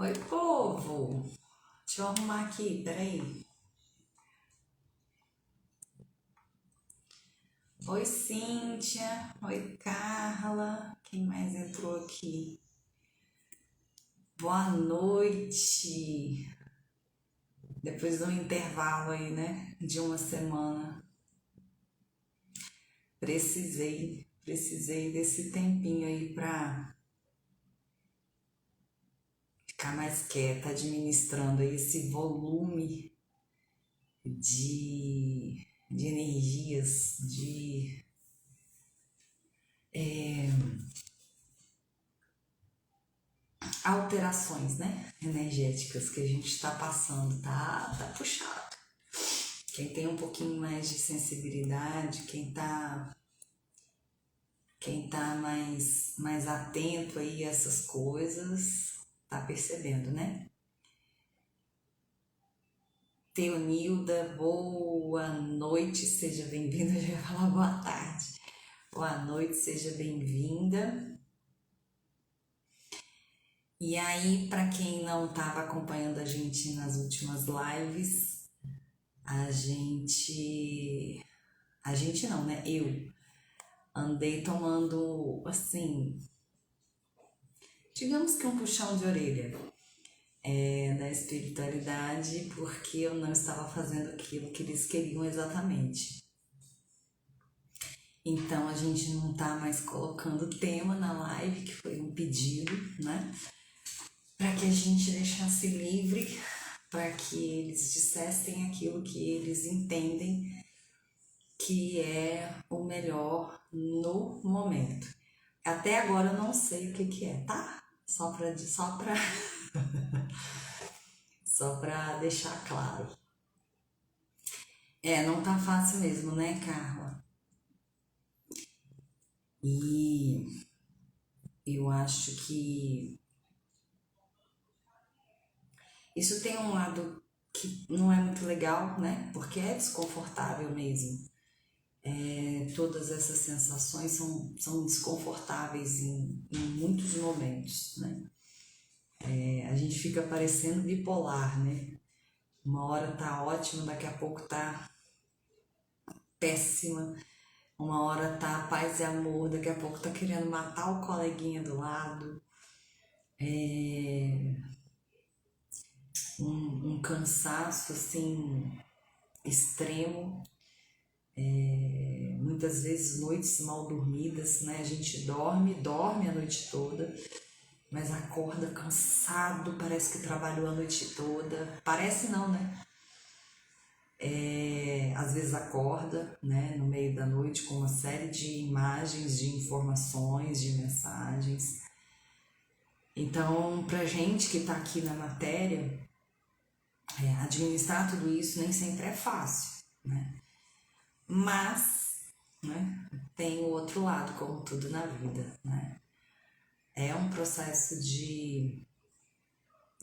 Oi, povo! Deixa eu arrumar aqui, peraí. Oi, Cíntia. Oi, Carla. Quem mais entrou aqui? Boa noite. Depois de um intervalo aí, né? De uma semana. Precisei desse tempinho aí pra ficar mais quieta, administrando aí esse volume de energias, de alterações, né, energéticas que a gente está passando, tá puxado. Quem tem um pouquinho mais de sensibilidade, quem tá mais atento aí a essas coisas, tá percebendo, né? Teonilda, boa noite, seja bem-vinda. Eu já ia falar boa tarde. Boa noite, seja bem-vinda. E aí, para quem não estava acompanhando a gente nas últimas lives, a gente não, né? Eu andei tomando, assim, digamos que um puxão de orelha da espiritualidade, porque eu não estava fazendo aquilo que eles queriam exatamente. Então a gente não tá mais colocando tema na live, que foi um pedido, né? Para que a gente deixasse livre, para que eles dissessem aquilo que eles entendem que é o melhor no momento. Até agora eu não sei o que é, tá? Só pra deixar claro. Não tá fácil mesmo, né, Carla? E eu acho que isso tem um lado que não é muito legal, né? Porque é desconfortável mesmo. Todas essas sensações são desconfortáveis em muitos momentos, né? A gente fica parecendo bipolar, né? Uma hora tá ótima, daqui a pouco tá péssima. Uma hora tá paz e amor, daqui a pouco tá querendo matar o coleguinha do lado. Um cansaço assim extremo. Muitas vezes noites mal dormidas, né? A gente dorme a noite toda, mas acorda cansado, parece que trabalhou a noite toda. Parece não, né? Às vezes acorda, né, no meio da noite com uma série de imagens, de informações, de mensagens. Então, pra gente que tá aqui na matéria, administrar tudo isso nem sempre é fácil, né? Mas, né, tem o outro lado, como tudo na vida, né? É um processo de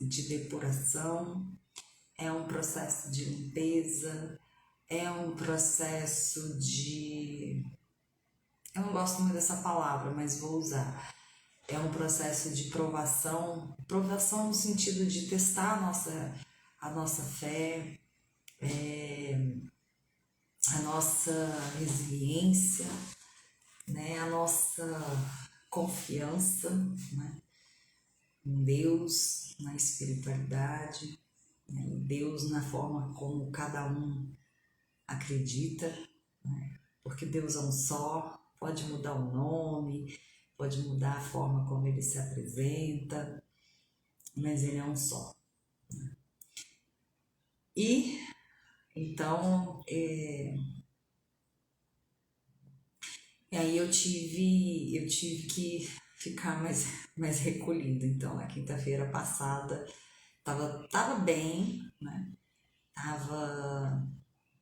depuração, é um processo de limpeza, é um processo de. Eu não gosto muito dessa palavra, mas vou usar. É um processo de provação no sentido de testar a nossa fé, a nossa resiliência, né? A nossa confiança, né? Em Deus, na espiritualidade, né? Em Deus na forma como cada um acredita, né? Porque Deus é um só, pode mudar o nome, pode mudar a forma como ele se apresenta, mas ele é um só. E então, e aí eu tive que ficar mais recolhida. Então, na quinta-feira passada, tava bem, né? Tava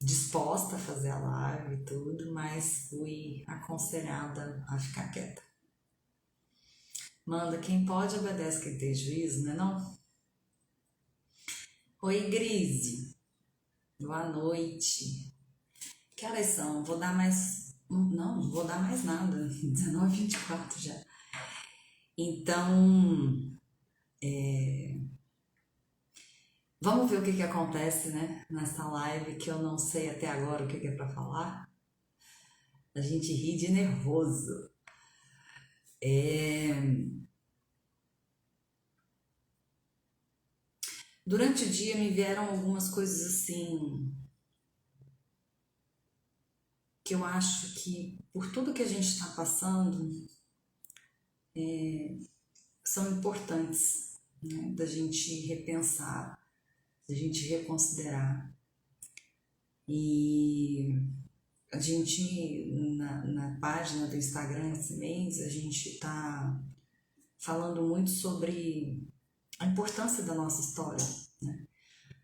disposta a fazer a live e tudo, mas fui aconselhada a ficar quieta. Manda, quem pode obedece quem tem juízo, né não? Oi, Grise. Boa noite. Que horas são? Vou dar mais. Não vou dar mais nada. 19h24 já. Então, Vamos ver o que que acontece, né, nessa live que eu não sei até agora o que que é para falar. A gente ri de nervoso. Durante o dia me vieram algumas coisas assim que eu acho que por tudo que a gente está passando são importantes, né, da gente repensar, da gente reconsiderar. E a gente, na página do Instagram esse mês, a gente está falando muito sobre a importância da nossa história, né?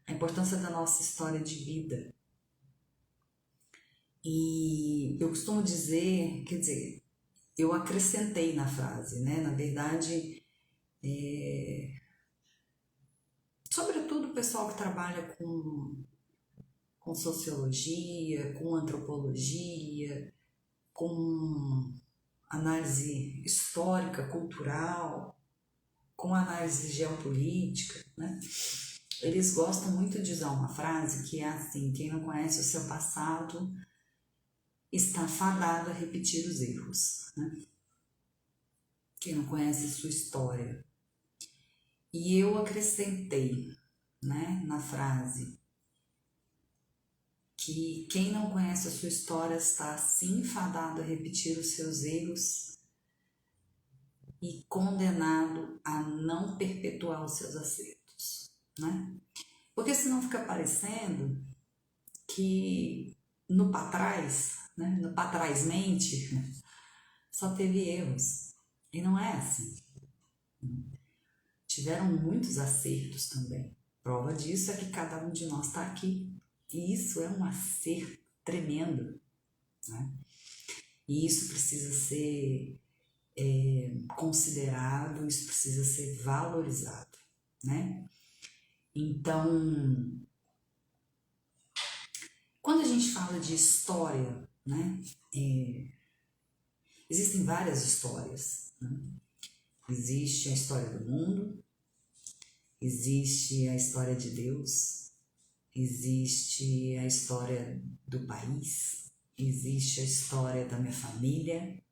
A importância da nossa história de vida. E eu costumo dizer, quer dizer, eu acrescentei na frase, né? Na verdade, sobretudo o pessoal que trabalha com sociologia, com antropologia, com análise histórica, cultural, com análise geopolítica, né? Eles gostam muito de usar uma frase que é assim: quem não conhece o seu passado está fadado a repetir os erros, né? Quem não conhece a sua história. E eu acrescentei, né, na frase que quem não conhece a sua história está assim fadado a repetir os seus erros e condenado a não perpetuar os seus acertos, né? Porque senão fica parecendo que no para trás, né, no para trás mente, só teve erros. E não é assim. Tiveram muitos acertos também. Prova disso é que cada um de nós está aqui. E isso é um acerto tremendo, né? E isso precisa ser considerado, isso precisa ser valorizado, né? Então, quando a gente fala de história, né, existem várias histórias, né? Existe a história do mundo, existe a história de Deus, existe a história do país, existe a história da minha família,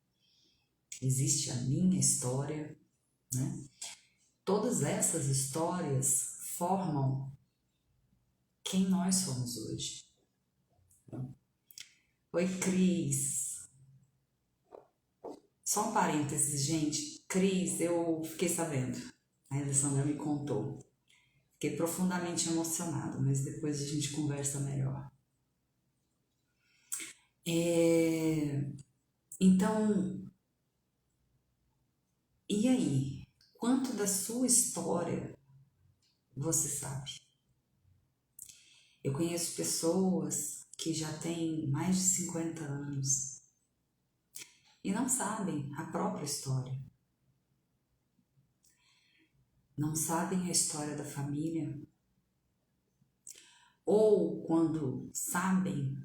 existe a minha história, né? Todas essas histórias formam quem nós somos hoje. Oi, Cris. Só um parênteses, gente. Cris, eu fiquei sabendo. A Alessandra me contou. Fiquei profundamente emocionada, mas depois a gente conversa melhor. Então, e aí? Quanto da sua história você sabe? Eu conheço pessoas que já têm mais de 50 anos e não sabem a própria história. Não sabem a história da família. Ou quando sabem,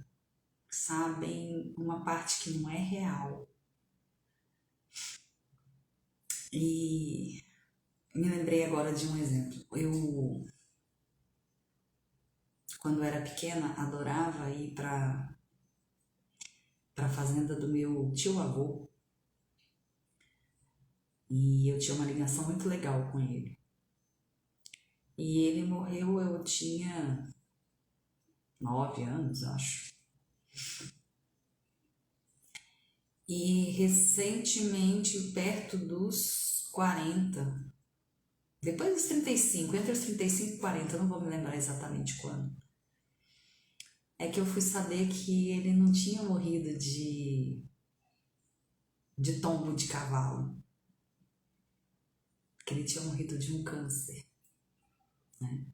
sabem uma parte que não é real. E me lembrei agora de um exemplo. Eu, quando era pequena, adorava ir para a fazenda do meu tio-avô. E eu tinha uma ligação muito legal com ele. E ele morreu, eu tinha 9 anos, acho. E recentemente, perto dos 40, depois dos 35, entre os 35 e 40, não vou me lembrar exatamente quando, é que eu fui saber que ele não tinha morrido de tombo de cavalo, que ele tinha morrido de um câncer, né?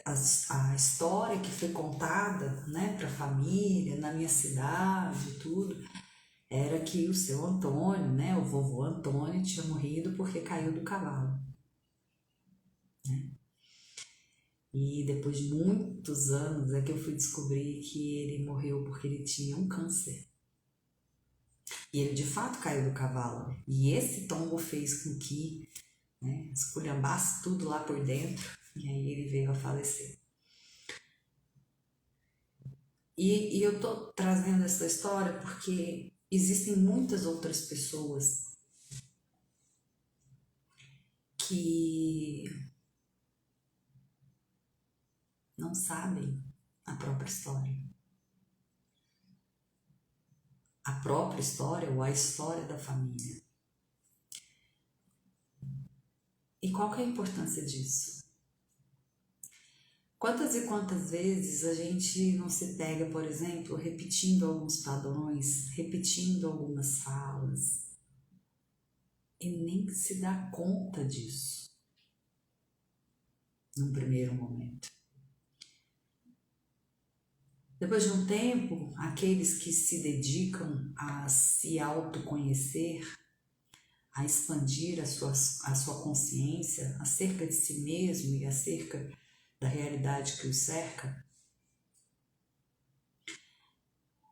A história que foi contada, né, para a família, na minha cidade, tudo, era que o seu Antônio, né, o vovô Antônio, tinha morrido porque caiu do cavalo. E depois de muitos anos é que eu fui descobrir que ele morreu porque ele tinha um câncer. E ele de fato caiu do cavalo. E esse tombo fez com que né? Esculhambasse tudo lá por dentro, e aí ele veio a falecer. E eu tô trazendo essa história porque existem muitas outras pessoas que não sabem a própria história. A própria história ou a história da família. E qual que é a importância disso? Quantas e quantas vezes a gente não se pega, por exemplo, repetindo alguns padrões, repetindo algumas falas, e nem se dá conta disso num primeiro momento. Depois de um tempo, aqueles que se dedicam a se autoconhecer, a expandir a sua consciência acerca de si mesmo e acerca da realidade que os cerca,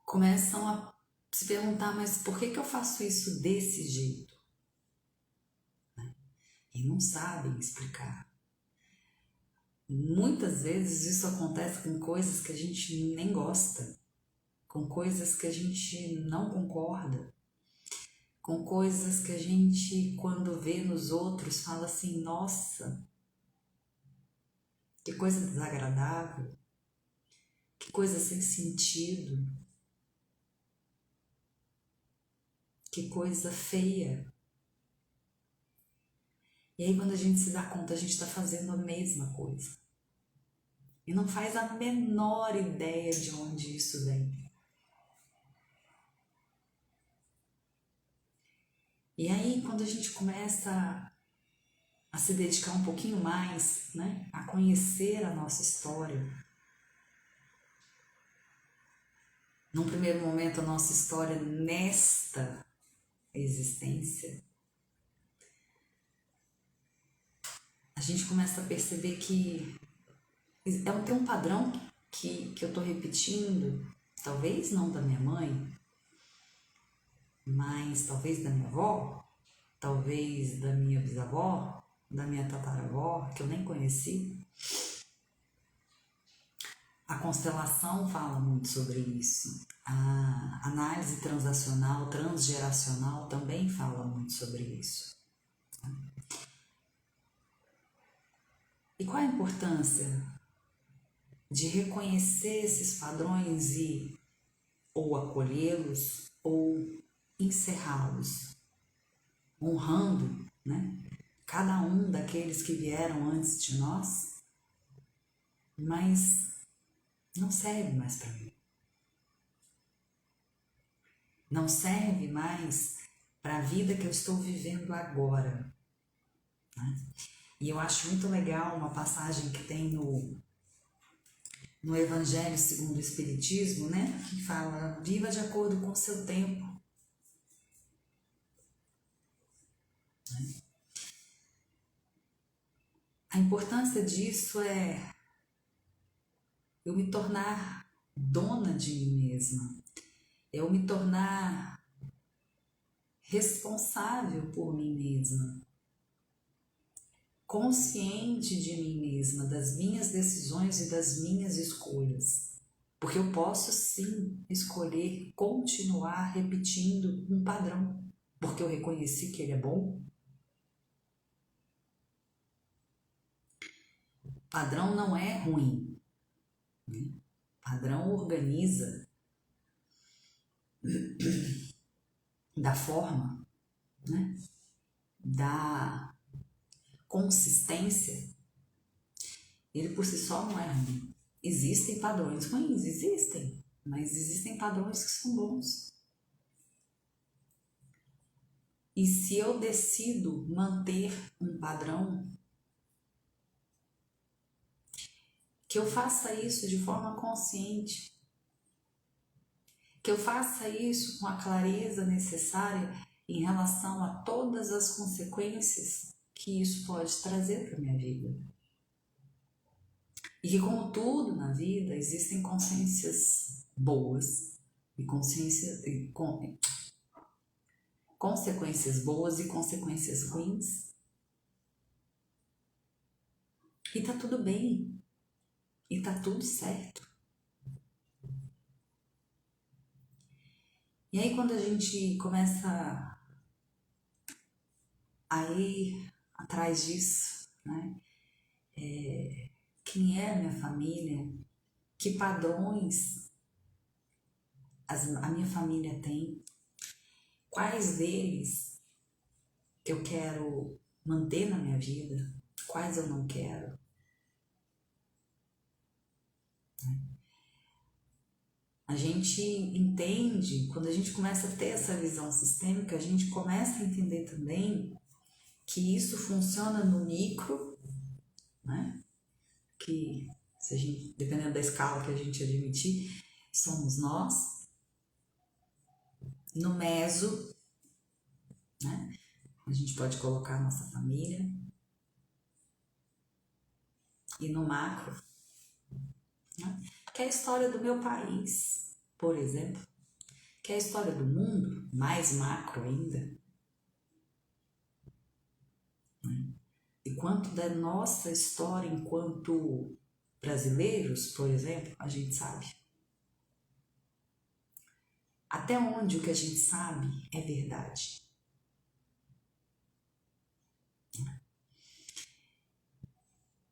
começam a se perguntar, mas por que eu faço isso desse jeito? E não sabem explicar. Muitas vezes isso acontece com coisas que a gente nem gosta, com coisas que a gente não concorda, com coisas que a gente, quando vê nos outros, fala assim, nossa, que coisa desagradável, que coisa sem sentido, que coisa feia. E aí quando a gente se dá conta, a gente está fazendo a mesma coisa. E não faz a menor ideia de onde isso vem. E aí quando a gente começa a se dedicar um pouquinho mais, né, a conhecer a nossa história. Num primeiro momento, a nossa história nesta existência, a gente começa a perceber que tem um padrão que eu estou repetindo, talvez não da minha mãe, mas talvez da minha avó, talvez da minha bisavó, da minha tataravó, que eu nem conheci. A constelação fala muito sobre isso. A análise transacional, transgeracional também fala muito sobre isso. E qual a importância de reconhecer esses padrões e ou acolhê-los ou encerrá-los, honrando, né, cada um daqueles que vieram antes de nós, mas não serve mais para mim. Não serve mais para a vida que eu estou vivendo agora. Né? E eu acho muito legal uma passagem que tem no Evangelho segundo o Espiritismo, né? Que fala, viva de acordo com o seu tempo. Né? A importância disso é eu me tornar dona de mim mesma. Eu me tornar responsável por mim mesma. Consciente de mim mesma, das minhas decisões e das minhas escolhas. Porque eu posso sim escolher continuar repetindo um padrão, porque eu reconheci que ele é bom. Padrão não é ruim. Né? Padrão organiza da forma, né? Da consistência, ele por si só não é ruim. Existem padrões ruins, existem, mas existem padrões que são bons. E se eu decido manter um padrão, que eu faça isso de forma consciente, que eu faça isso com a clareza necessária em relação a todas as consequências que isso pode trazer para a minha vida. E que, como tudo na vida, existem consciências boas e consequências boas e consequências ruins. E tá tudo bem. E tá tudo certo. E aí quando a gente começa a ir atrás disso, né? Quem é a minha família? Que padrões a minha família tem? Quais deles eu quero manter na minha vida? Quais eu não quero? A gente entende, quando a gente começa a ter essa visão sistêmica, a gente começa a entender também que isso funciona no micro, né? Que, se a gente, dependendo da escala que a gente admitir, somos nós. No meso, né? A gente pode colocar a nossa família. E no macro, né? Que é a história do meu país, por exemplo. Que é a história do mundo, mais macro ainda. E quanto da nossa história enquanto brasileiros, por exemplo, a gente sabe. Até onde o que a gente sabe é verdade.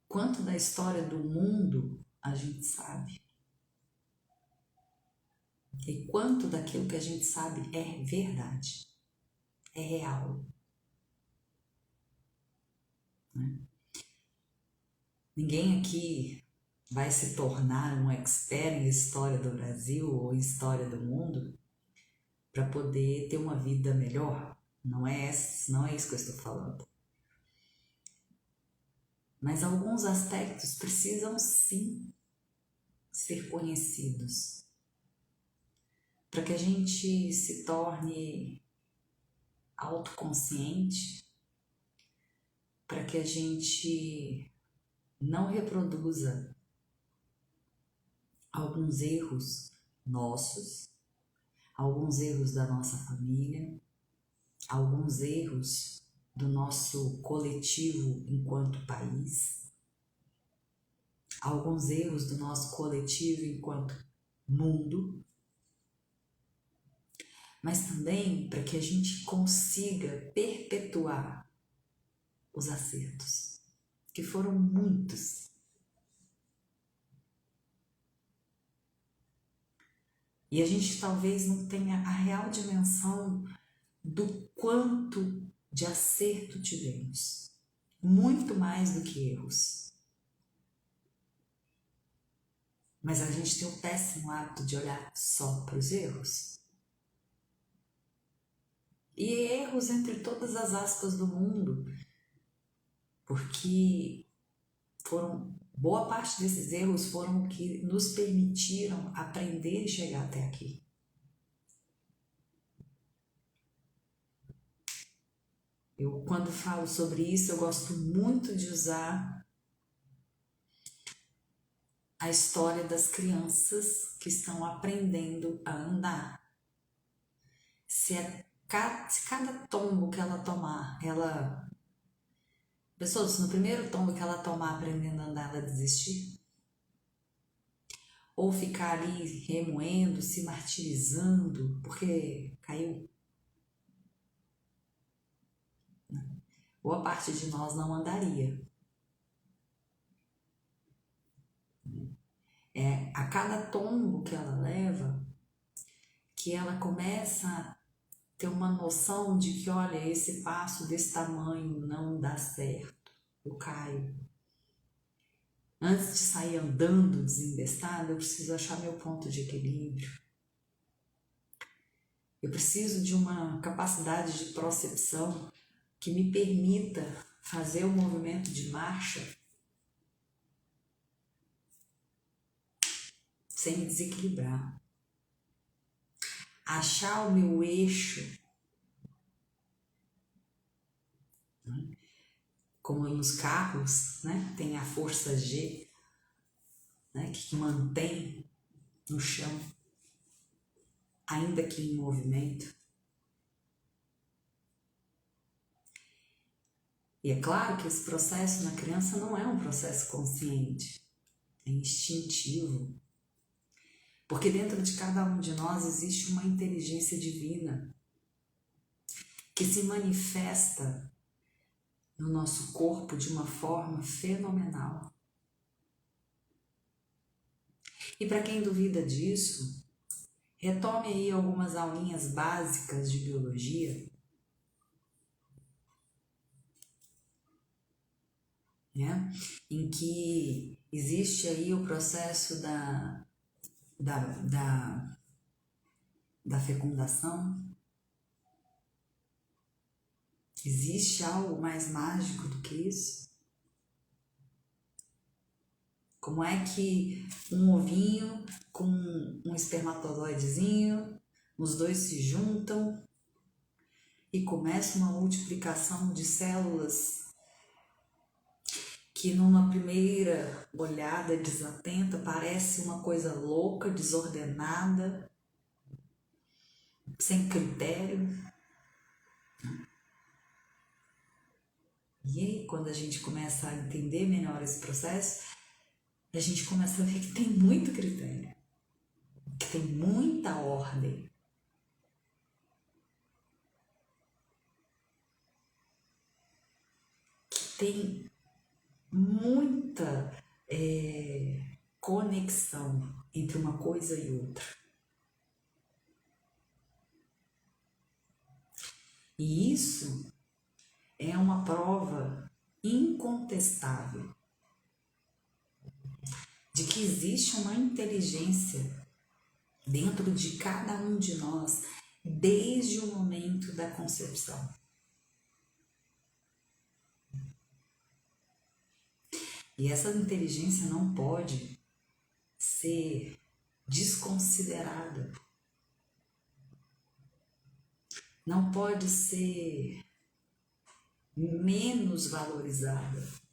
Quanto da história do mundo a gente sabe. E quanto daquilo que a gente sabe é verdade, é real. Né? Ninguém aqui vai se tornar um expert em história do Brasil ou em história do mundo para poder ter uma vida melhor. Não é isso que eu estou falando. Mas alguns aspectos precisam sim ser conhecidos para que a gente se torne autoconsciente, para que a gente não reproduza alguns erros nossos, alguns erros da nossa família, alguns erros do nosso coletivo enquanto país, alguns erros do nosso coletivo enquanto mundo, mas também para que a gente consiga perpetuar os acertos, que foram muitos. E a gente talvez não tenha a real dimensão do quanto de acerto tivemos. Muito mais do que erros. Mas a gente tem o péssimo hábito de olhar só para os erros. E erros entre todas as aspas do mundo, porque boa parte desses erros foram o que nos permitiram aprender e chegar até aqui. Eu, quando falo sobre isso, eu gosto muito de usar a história das crianças que estão aprendendo a andar. Se cada tombo que ela tomar, pessoal, se no primeiro tombo que ela tomar aprendendo a andar, ela desistir, ou ficar ali remoendo, se martirizando, porque caiu, boa parte de nós não andaria. É a cada tombo que ela leva que ela começa a ter uma noção de que, olha, esse passo desse tamanho não dá certo, eu caio. Antes de sair andando desembestada, eu preciso achar meu ponto de equilíbrio. Eu preciso de uma capacidade de procepção que me permita fazer o movimento de marcha sem me desequilibrar. Achar o meu eixo, né? Como nos carros, né? Tem a força G, né? Que mantém no chão, ainda que em movimento. E é claro que esse processo na criança não é um processo consciente, é instintivo. Porque dentro de cada um de nós existe uma inteligência divina que se manifesta no nosso corpo de uma forma fenomenal. E para quem duvida disso, retome aí algumas aulinhas básicas de biologia, né? Em que existe aí o processo da fecundação. Existe algo mais mágico do que isso? Como é que um ovinho com um espermatozoidezinho, os dois se juntam e começa uma multiplicação de células que numa primeira olhada desatenta parece uma coisa louca, desordenada, sem critério. E aí, quando a gente começa a entender melhor esse processo, a gente começa a ver que tem muito critério, que tem muita ordem. Que tem muita conexão entre uma coisa e outra. E isso é uma prova incontestável de que existe uma inteligência dentro de cada um de nós desde o momento da concepção. E essa inteligência não pode ser desconsiderada. Não pode ser menos valorizada.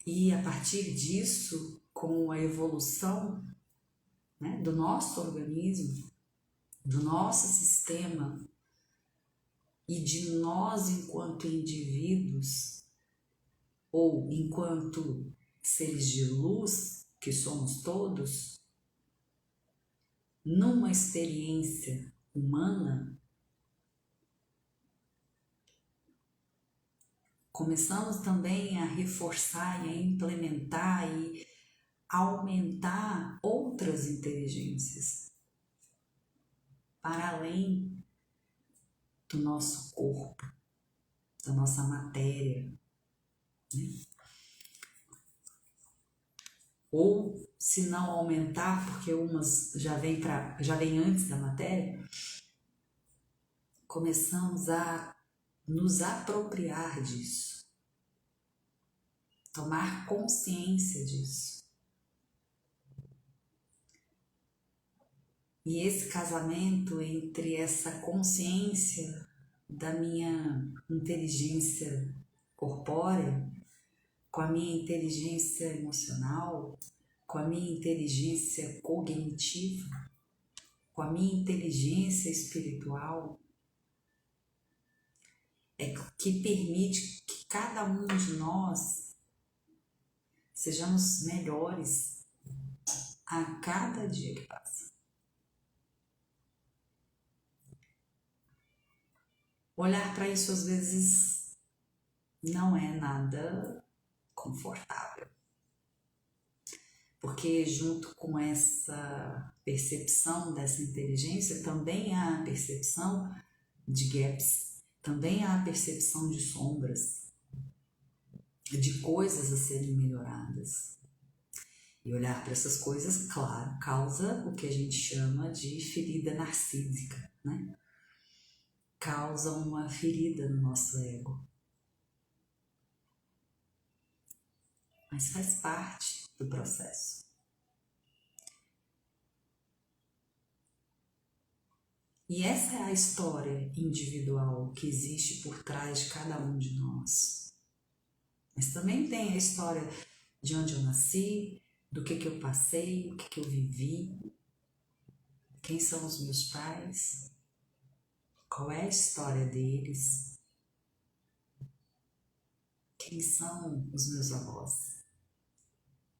E a partir disso, com a evolução, né, do nosso organismo, do nosso sistema e de nós enquanto indivíduos ou enquanto seres de luz que somos todos, numa experiência humana, começamos também a reforçar e a implementar e aumentar outras inteligências para além do nosso corpo, da nossa matéria, né? Ou se não aumentar, porque umas já vem antes da matéria, começamos a nos apropriar disso, tomar consciência disso. E esse casamento entre essa consciência da minha inteligência corpórea, com a minha inteligência emocional, com a minha inteligência cognitiva, com a minha inteligência espiritual, é que permite que cada um de nós sejamos melhores a cada dia que passa. Olhar para isso às vezes não é nada confortável, porque junto com essa percepção dessa inteligência também há a percepção de gaps, também há a percepção de sombras, de coisas a serem melhoradas. E olhar para essas coisas, claro, causa o que a gente chama de ferida narcísica, né? Causa uma ferida no nosso ego. Mas faz parte do processo. E essa é a história individual que existe por trás de cada um de nós. Mas também tem a história de onde eu nasci, do que eu passei, o que eu vivi. Quem são os meus pais? Qual é a história deles? Quem são os meus avós?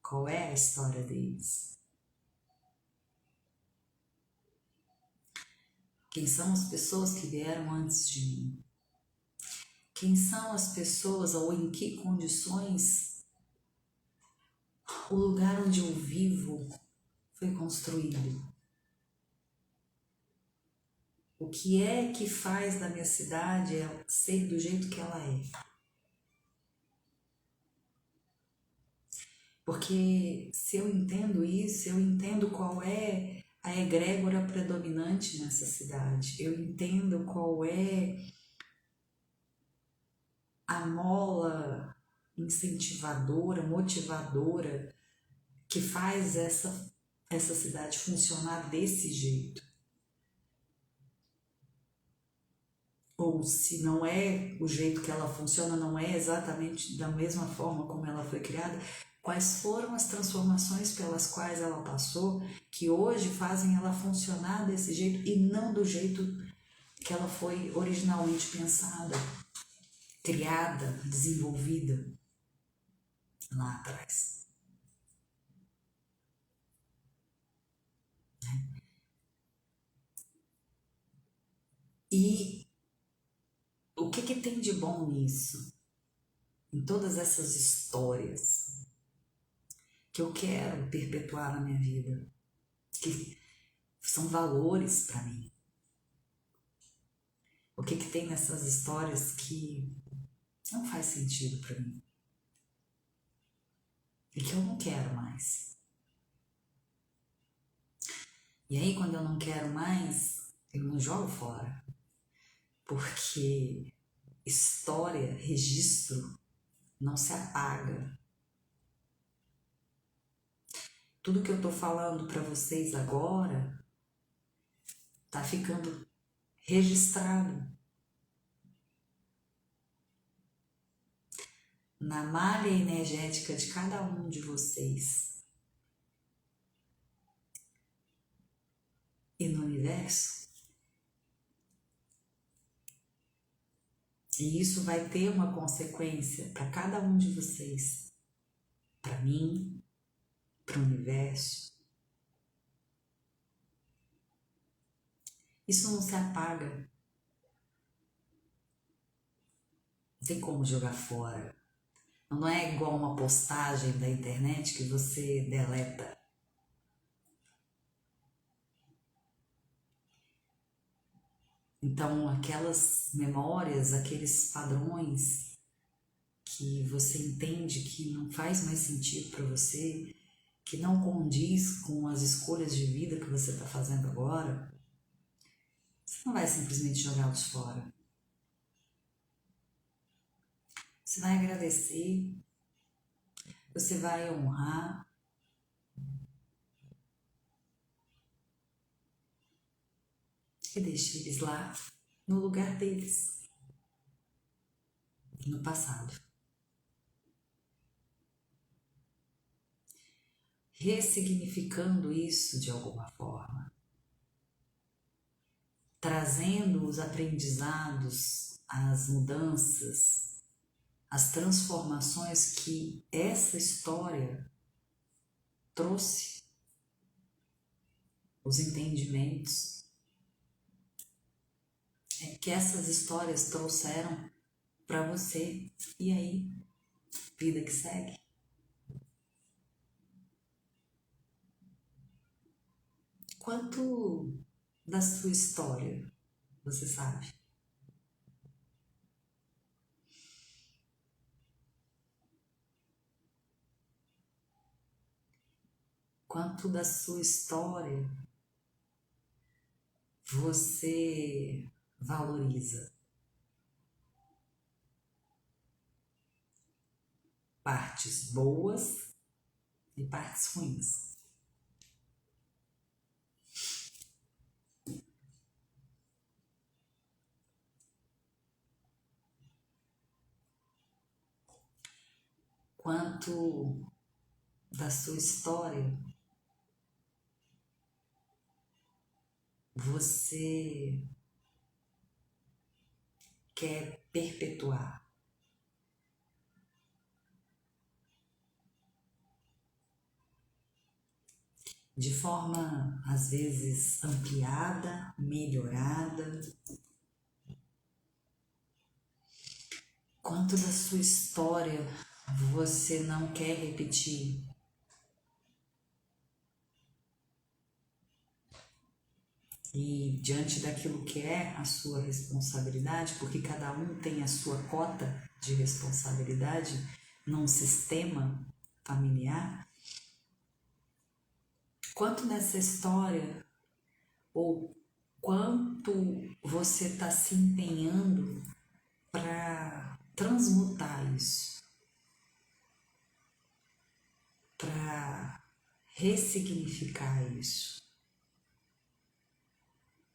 Qual é a história deles? Quem são as pessoas que vieram antes de mim? Quem são as pessoas ou em que condições o lugar onde eu vivo foi construído? O que é que faz da minha cidade ser do jeito que ela é? Porque se eu entendo isso, eu entendo qual é a egrégora predominante nessa cidade. Eu entendo qual é a mola incentivadora, motivadora que faz essa cidade funcionar desse jeito. Ou se não é o jeito que ela funciona, não é exatamente da mesma forma como ela foi criada, quais foram as transformações pelas quais ela passou que hoje fazem ela funcionar desse jeito e não do jeito que ela foi originalmente pensada, criada, desenvolvida lá atrás. E o que tem de bom nisso? Em todas essas histórias que eu quero perpetuar na minha vida, que são valores para mim. O que tem nessas histórias que não faz sentido para mim e que eu não quero mais. E aí, quando eu não quero mais, eu não jogo fora, porque história, registro, não se apaga. Tudo que eu tô falando para vocês agora tá ficando registrado na malha energética de cada um de vocês e no universo. E isso vai ter uma consequência para cada um de vocês, para mim, para o universo. Isso não se apaga. Não tem como jogar fora. Não é igual uma postagem da internet que você deleta. Então, aquelas memórias, aqueles padrões que você entende que não faz mais sentido para você, que não condiz com as escolhas de vida que você está fazendo agora, você não vai simplesmente jogá-los fora. Você vai agradecer, você vai honrar, e deixa eles lá no lugar deles, no passado. Ressignificando isso de alguma forma, trazendo os aprendizados, as mudanças, as transformações que essa história trouxe, os entendimentos que essas histórias trouxeram para você. E aí, vida que segue. Quanto da sua história você sabe? Quanto da sua história você valoriza? Partes boas e partes ruins. Quanto da sua história você quer perpetuar. De forma, às vezes, ampliada, melhorada. Quanto da sua história você não quer repetir? E diante daquilo que é a sua responsabilidade, porque cada um tem a sua cota de responsabilidade num sistema familiar, quanto nessa história ou quanto você está se empenhando para transmutar isso, para ressignificar isso,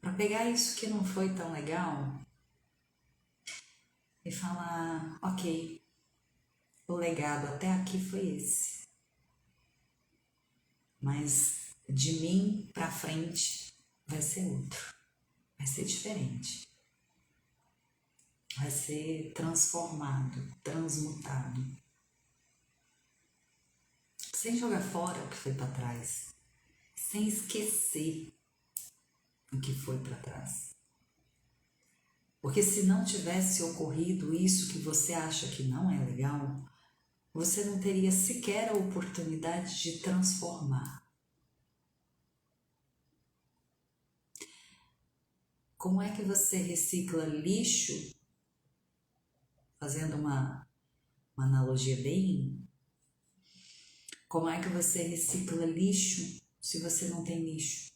para pegar isso que não foi tão legal e falar, ok, o legado até aqui foi esse, mas de mim para frente vai ser outro, vai ser diferente, vai ser transformado, transmutado, sem jogar fora o que foi para trás, sem esquecer o que foi para trás. Porque se não tivesse ocorrido isso que você acha que não é legal, você não teria sequer a oportunidade de transformar. Como é que você recicla lixo, fazendo uma analogia bem, como é que você recicla lixo se você não tem lixo?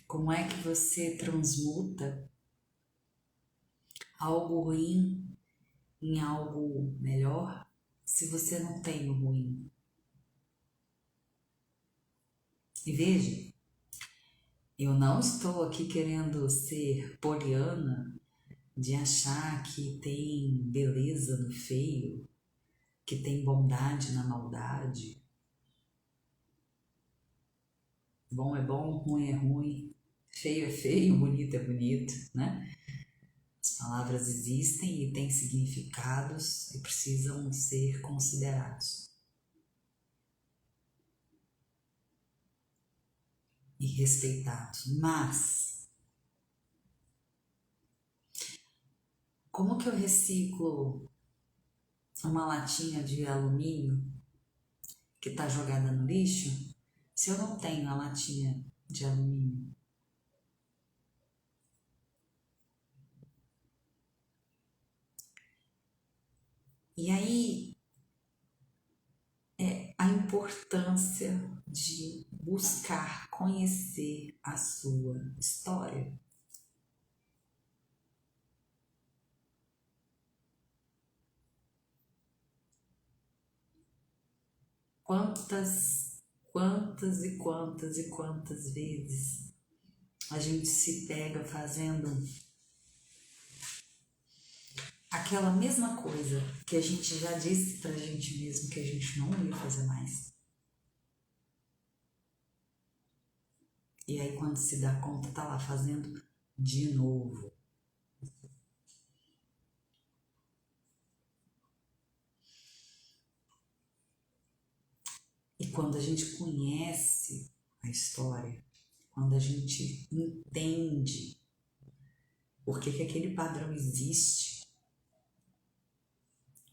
Como é que você transmuta algo ruim em algo melhor se você não tem o ruim? E veja, eu não estou aqui querendo ser poliana de achar que tem beleza no feio, que tem bondade na maldade. Bom é bom, ruim é ruim, feio é feio, bonito é bonito, né? As palavras existem e têm significados e precisam ser considerados e respeitados. Mas, como que eu reciclo uma latinha de alumínio que está jogada no lixo se eu não tenho a latinha de alumínio? E aí é a importância de buscar conhecer a sua história. Quantas vezes a gente se pega fazendo aquela mesma coisa que a gente já disse pra gente mesmo que a gente não ia fazer mais. E aí quando se dá conta, tá lá fazendo de novo. E quando a gente conhece a história, quando a gente entende por que aquele padrão existe,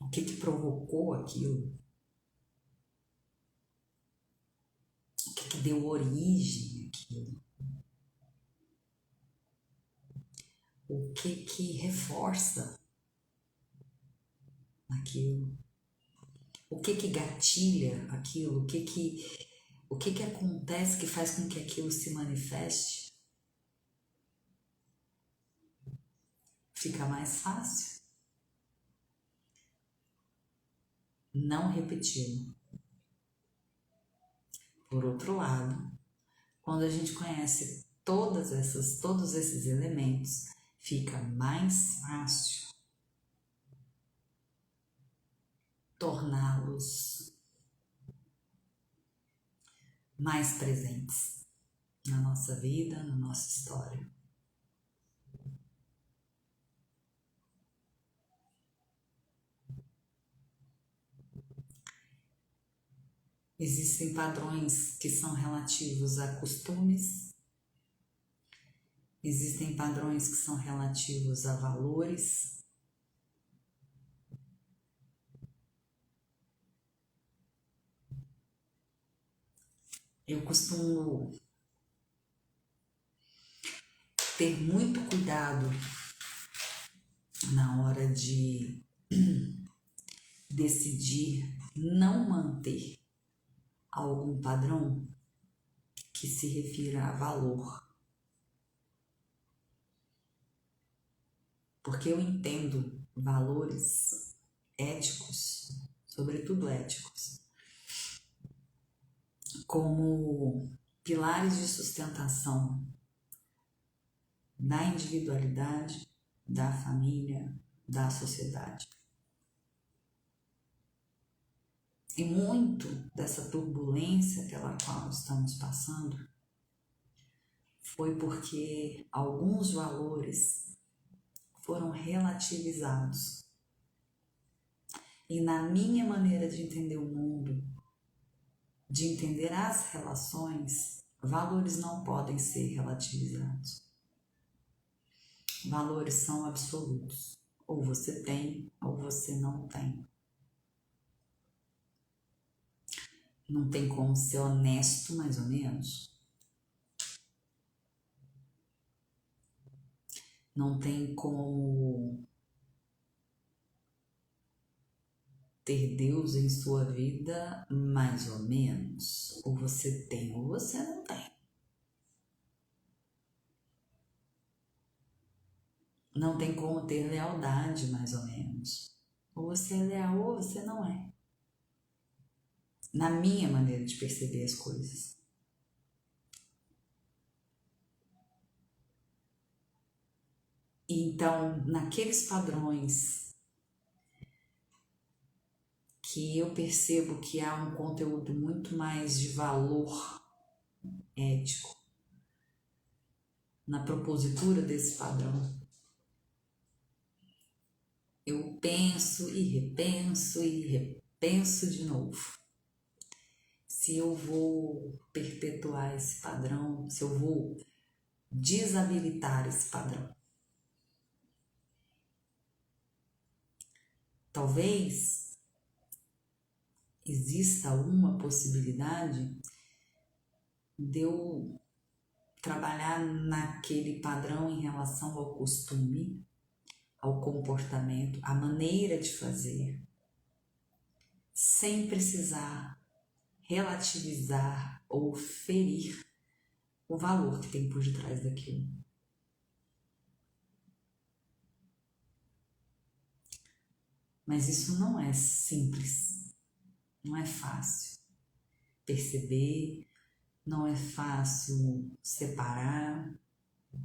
o que provocou aquilo, o que deu origem àquilo, o que reforça aquilo, o que gatilha aquilo, o que acontece que faz com que aquilo se manifeste, fica mais fácil não repeti-lo. Por outro lado, quando a gente conhece todos esses elementos, fica mais fácil torná-los mais presentes na nossa vida, na nossa história. Existem padrões que são relativos a costumes, existem padrões que são relativos a valores, eu costumo ter muito cuidado na hora de decidir não manter algum padrão que se refira a valor. Porque eu entendo valores éticos, sobretudo éticos, como pilares de sustentação da individualidade, da família, da sociedade. E muito dessa turbulência pela qual estamos passando foi porque alguns valores foram relativizados. E na minha maneira de entender o mundo, de entender as relações, valores não podem ser relativizados. Valores são absolutos. Ou você tem, ou você não tem. Não tem como ser honesto, mais ou menos. Não tem como ter Deus em sua vida, mais ou menos. Ou você tem, ou você não tem. Não tem como ter lealdade, mais ou menos. Ou você é leal, ou você não é. Na minha maneira de perceber as coisas. Então, naqueles padrões que eu percebo que há um conteúdo muito mais de valor ético na propositura desse padrão, eu penso e repenso de novo. Se eu vou perpetuar esse padrão, se eu vou desabilitar esse padrão. Talvez exista uma possibilidade de eu trabalhar naquele padrão em relação ao costume, ao comportamento, à maneira de fazer, sem precisar relativizar ou ferir o valor que tem por detrás daquilo. Mas isso não é simples, não é fácil perceber, não é fácil separar,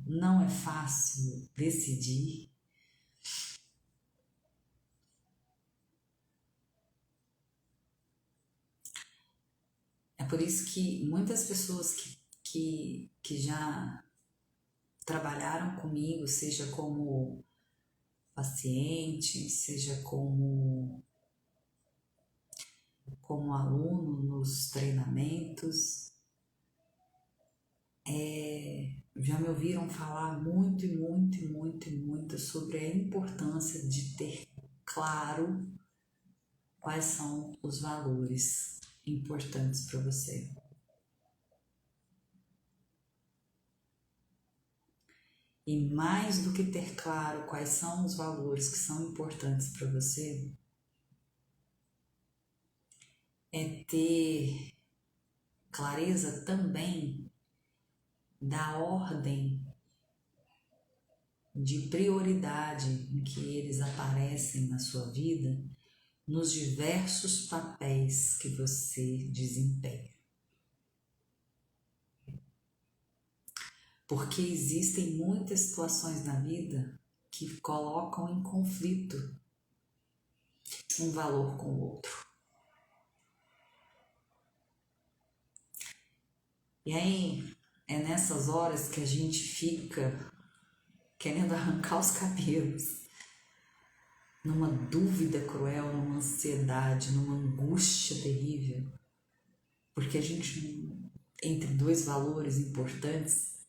não é fácil decidir. É por isso que muitas pessoas que já trabalharam comigo, seja como paciente, seja como aluno nos treinamentos, já me ouviram falar muito sobre a importância de ter claro quais são os valores importantes para você. E mais do que ter claro quais são os valores que são importantes para você, é ter clareza também da ordem de prioridade em que eles aparecem na sua vida, nos diversos papéis que você desempenha. Porque existem muitas situações na vida que colocam em conflito um valor com o outro. E aí é nessas horas que a gente fica querendo arrancar os cabelos, numa dúvida cruel, numa ansiedade, numa angústia terrível, porque a gente, entre dois valores importantes,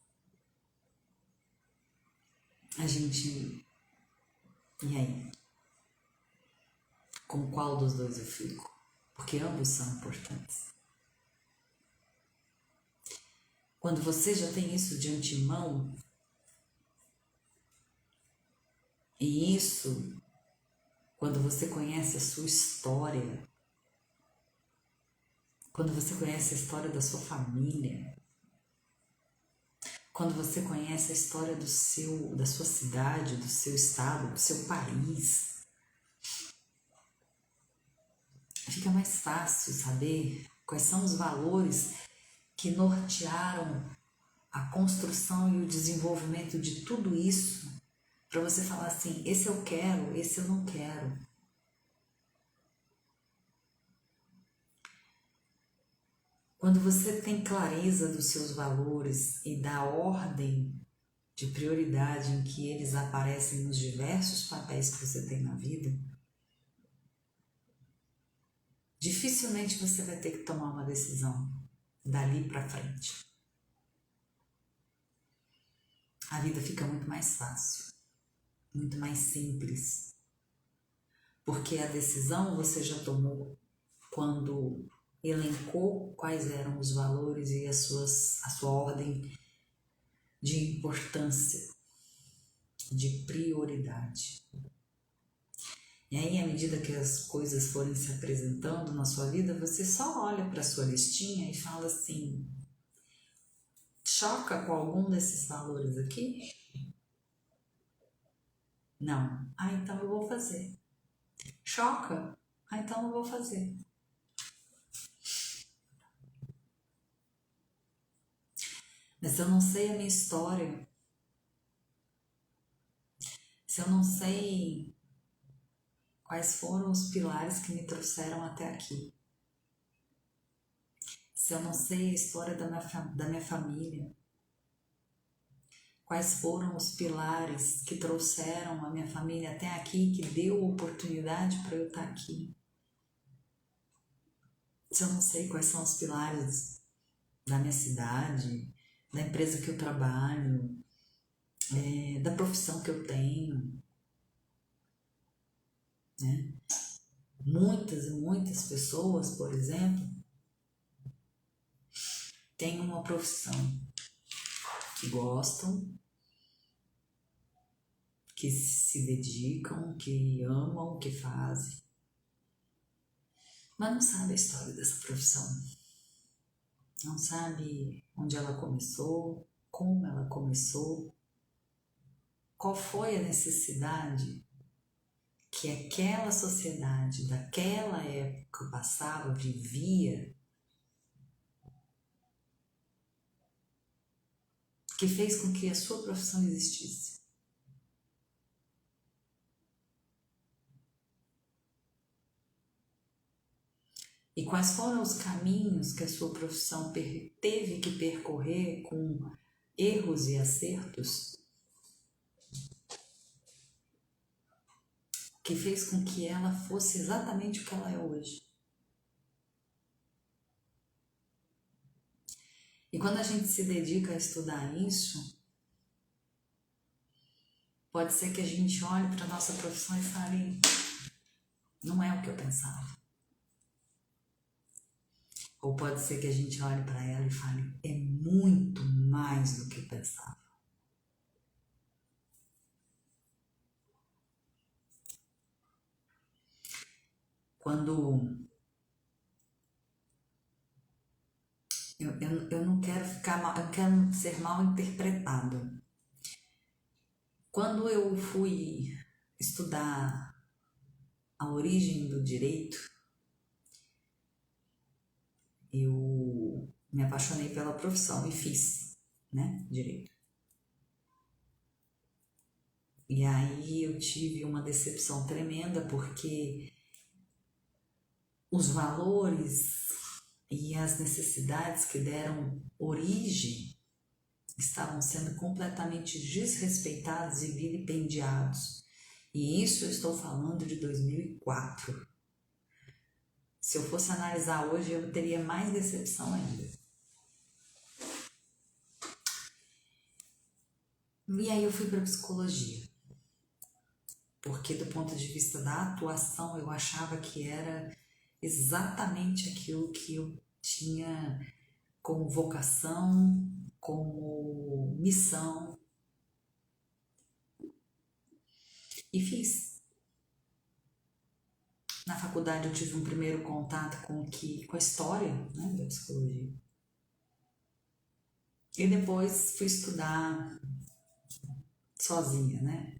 a gente, e aí? Com qual dos dois eu fico? Porque ambos são importantes. Quando você já tem isso de antemão, e isso, quando você conhece a sua história, quando você conhece a história da sua família, quando você conhece a história da sua cidade, do seu estado, do seu país, fica mais fácil saber quais são os valores que nortearam a construção e o desenvolvimento de tudo isso, para você falar assim, esse eu quero, esse eu não quero. Quando você tem clareza dos seus valores e da ordem de prioridade em que eles aparecem nos diversos papéis que você tem na vida, dificilmente você vai ter que tomar uma decisão dali para frente. A vida fica muito mais fácil, muito mais simples, porque a decisão você já tomou quando elencou quais eram os valores e a sua ordem de importância, de prioridade. E aí, à medida que as coisas forem se apresentando na sua vida, você só olha para a sua listinha e fala assim, choca com algum desses valores aqui? Não. Ah, então eu vou fazer. Choca? Ah, então eu vou fazer. Mas se eu não sei a minha história, se eu não sei quais foram os pilares que me trouxeram até aqui, se eu não sei a história da minha família, quais foram os pilares que trouxeram a minha família até aqui, que deu oportunidade para eu estar aqui, se eu não sei quais são os pilares da minha cidade, da empresa que eu trabalho, da profissão que eu tenho, né? Muitas e muitas pessoas, por exemplo, têm uma profissão que gostam, que se dedicam, que amam o que fazem, mas não sabe a história dessa profissão, não sabe onde ela começou, como ela começou, qual foi a necessidade que aquela sociedade daquela época passava, vivia, que fez com que a sua profissão existisse. E quais foram os caminhos que a sua profissão teve que percorrer com erros e acertos, que fez com que ela fosse exatamente o que ela é hoje. E quando a gente se dedica a estudar isso, pode ser que a gente olhe para a nossa profissão e fale, não é o que eu pensava. Ou pode ser que a gente olhe para ela e fale, é muito mais do que eu pensava. Quando eu não quero ficar mal, eu quero ser mal interpretado. Quando eu fui estudar a origem do direito, eu me apaixonei pela profissão e fiz, né, direito. E aí eu tive uma decepção tremenda porque os valores e as necessidades que deram origem estavam sendo completamente desrespeitados e vilipendiados. E isso eu estou falando de 2004. Se eu fosse analisar hoje, eu teria mais decepção ainda. E aí eu fui para psicologia, porque do ponto de vista da atuação eu achava que era exatamente aquilo que eu tinha como vocação, como missão, e fiz. Na faculdade eu tive um primeiro contato com a história, né, da psicologia. E depois fui estudar sozinha, né?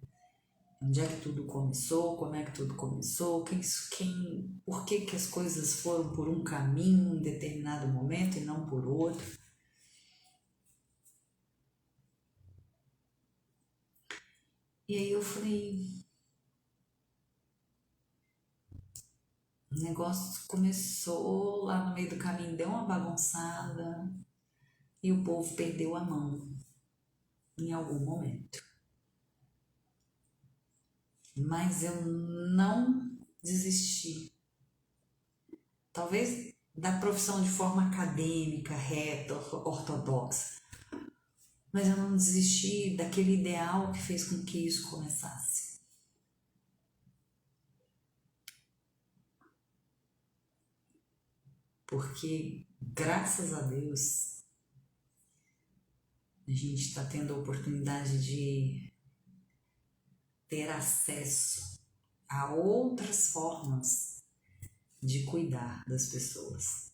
Onde é que tudo começou, como é que tudo começou, por que as coisas foram por um caminho em determinado momento e não por outro. E aí eu falei, o negócio começou lá no meio do caminho, deu uma bagunçada e o povo perdeu a mão em algum momento. Mas eu não desisti. Talvez da profissão de forma acadêmica, reta, ortodoxa. Mas eu não desisti daquele ideal que fez com que isso começasse. Porque, graças a Deus, a gente está tendo a oportunidade de ter acesso a outras formas de cuidar das pessoas,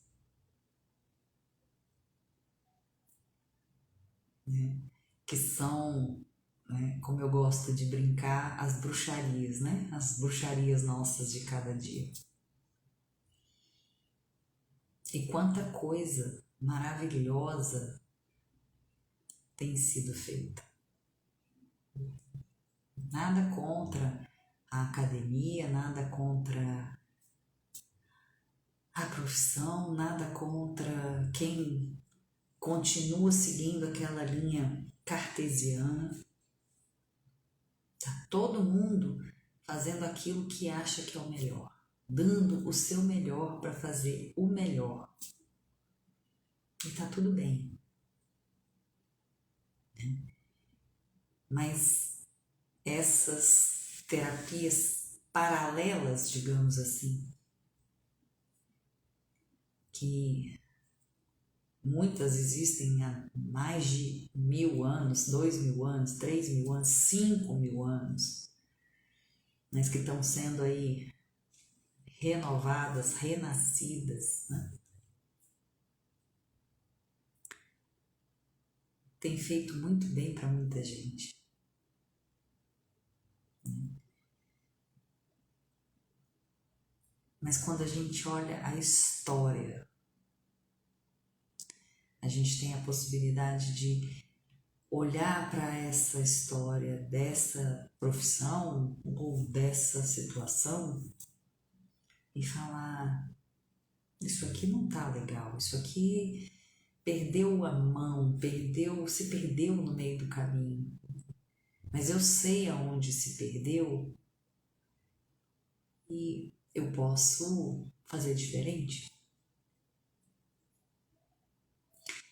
né? Que são, né, como eu gosto de brincar, as bruxarias, né? As bruxarias nossas de cada dia. E quanta coisa maravilhosa tem sido feita. Nada contra a academia, nada contra a profissão, nada contra quem continua seguindo aquela linha cartesiana. Tá todo mundo fazendo aquilo que acha que é o melhor, dando o seu melhor para fazer o melhor. E tá tudo bem. Mas essas terapias paralelas, digamos assim, que muitas existem há mais de 1000 anos, 2000 anos, 3000 anos, 5000 anos, mas que estão sendo aí renovadas, renascidas, né? Tem feito muito bem para muita gente. Mas quando a gente olha a história, a gente tem a possibilidade de olhar para essa história dessa profissão ou dessa situação e falar: isso aqui não tá legal, isso aqui perdeu a mão, se perdeu no meio do caminho. Mas eu sei aonde se perdeu e eu posso fazer diferente.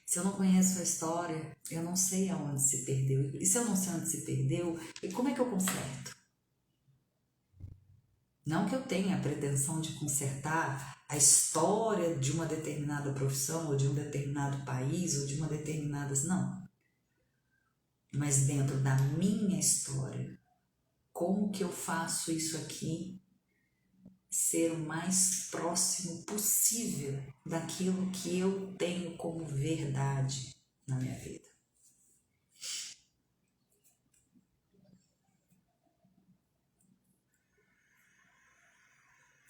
Se eu não conheço a história, eu não sei aonde se perdeu. E se eu não sei onde se perdeu, e como é que eu conserto? Não que eu tenha a pretensão de consertar a história de uma determinada profissão, ou de um determinado país, ou de uma determinada... Não. Mas dentro da minha história, como que eu faço isso aqui ser o mais próximo possível daquilo que eu tenho como verdade na minha vida?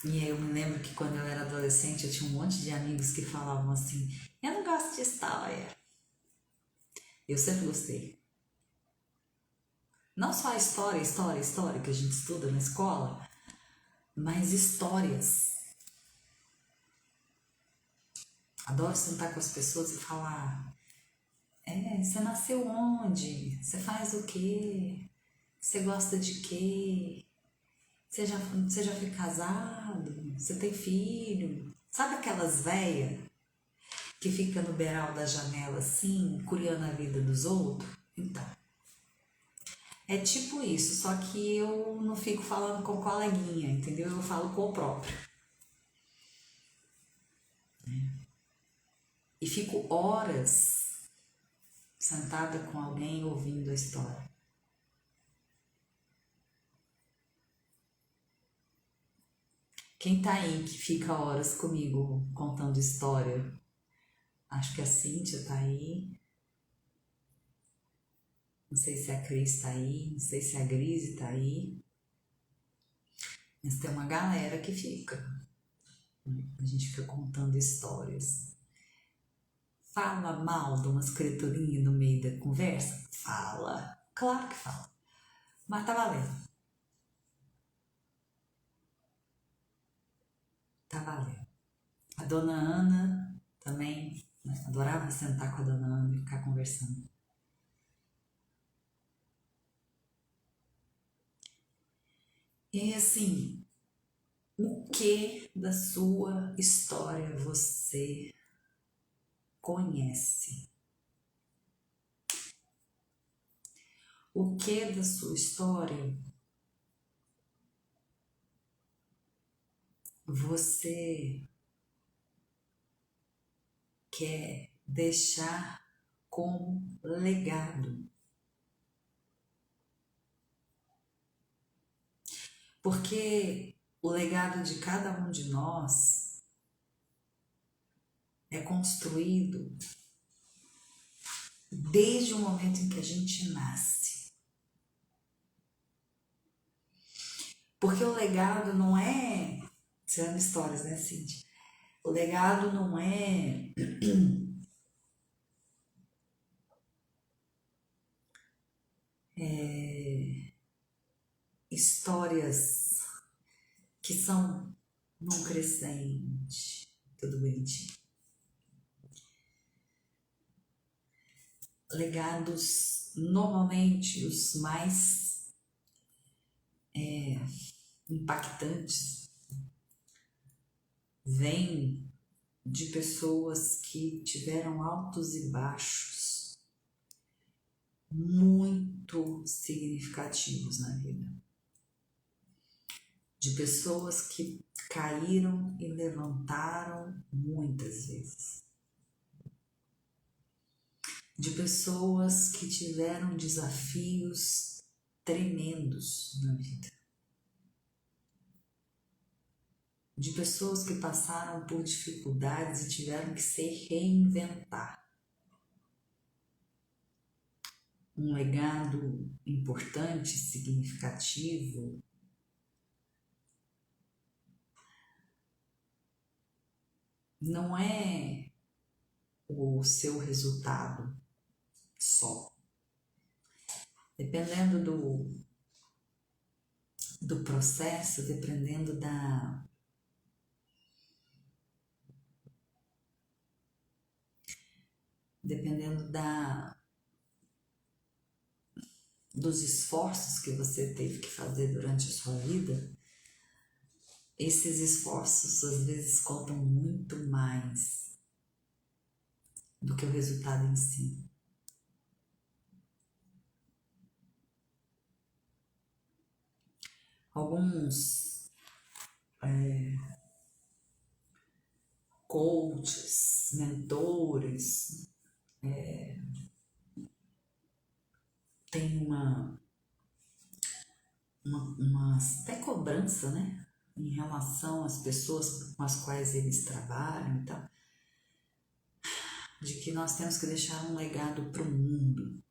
E aí eu me lembro que quando eu era adolescente eu tinha um monte de amigos que falavam assim: eu não gosto de história. Eu sempre gostei. Não só a história que a gente estuda na escola, mas histórias. Adoro sentar com as pessoas e falar: você nasceu onde? Você faz o quê? Você gosta de quê? Você já foi casado? Você tem filho? Sabe aquelas véias que fica no beiral da janela assim, curiando a vida dos outros? Então, é tipo isso, só que eu não fico falando com coleguinha, entendeu? Eu falo com o próprio. E fico horas sentada com alguém ouvindo a história. Quem tá aí que fica horas comigo contando história? Acho que a Cíntia tá aí. Não sei se a Cris tá aí. Não sei se a Grise tá aí. Mas tem uma galera que fica. A gente fica contando histórias. Fala mal de umas criaturinhas no meio da conversa? Fala. Claro que fala. Mas tá valendo. Tá valendo. A dona Ana também, né? Adorava sentar com a dona Ana e ficar conversando. E assim, o que da sua história você conhece? O que da sua história você quer deixar como legado? Porque o legado de cada um de nós é construído desde o momento em que a gente nasce. Porque o legado não é. Você ama histórias, né, Cindy? O legado não é histórias que são num crescente, tudo bonitinho. Legados, normalmente os mais impactantes, vêm de pessoas que tiveram altos e baixos muito significativos na vida. De pessoas que caíram e levantaram muitas vezes. De pessoas que tiveram desafios tremendos na vida. De pessoas que passaram por dificuldades e tiveram que se reinventar. Um legado importante, significativo, não é o seu resultado só. Dependendo do processo, dependendo dos esforços que você teve que fazer durante a sua vida, esses esforços às vezes contam muito mais do que o resultado em si. Alguns coaches, mentores, têm uma até cobrança, né? Em relação às pessoas com as quais eles trabalham e tal, de que nós temos que deixar um legado para o mundo.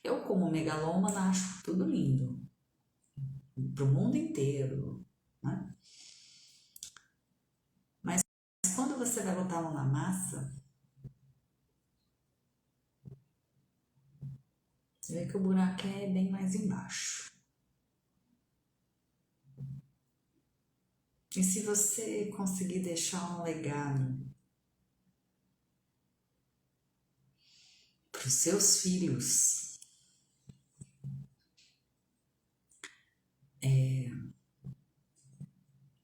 Eu, como megalômana, acho tudo lindo, para o mundo inteiro, né? Mas quando você vai botar a mão na massa, você vê que o buraco é bem mais embaixo. E se você conseguir deixar um legado para os seus filhos,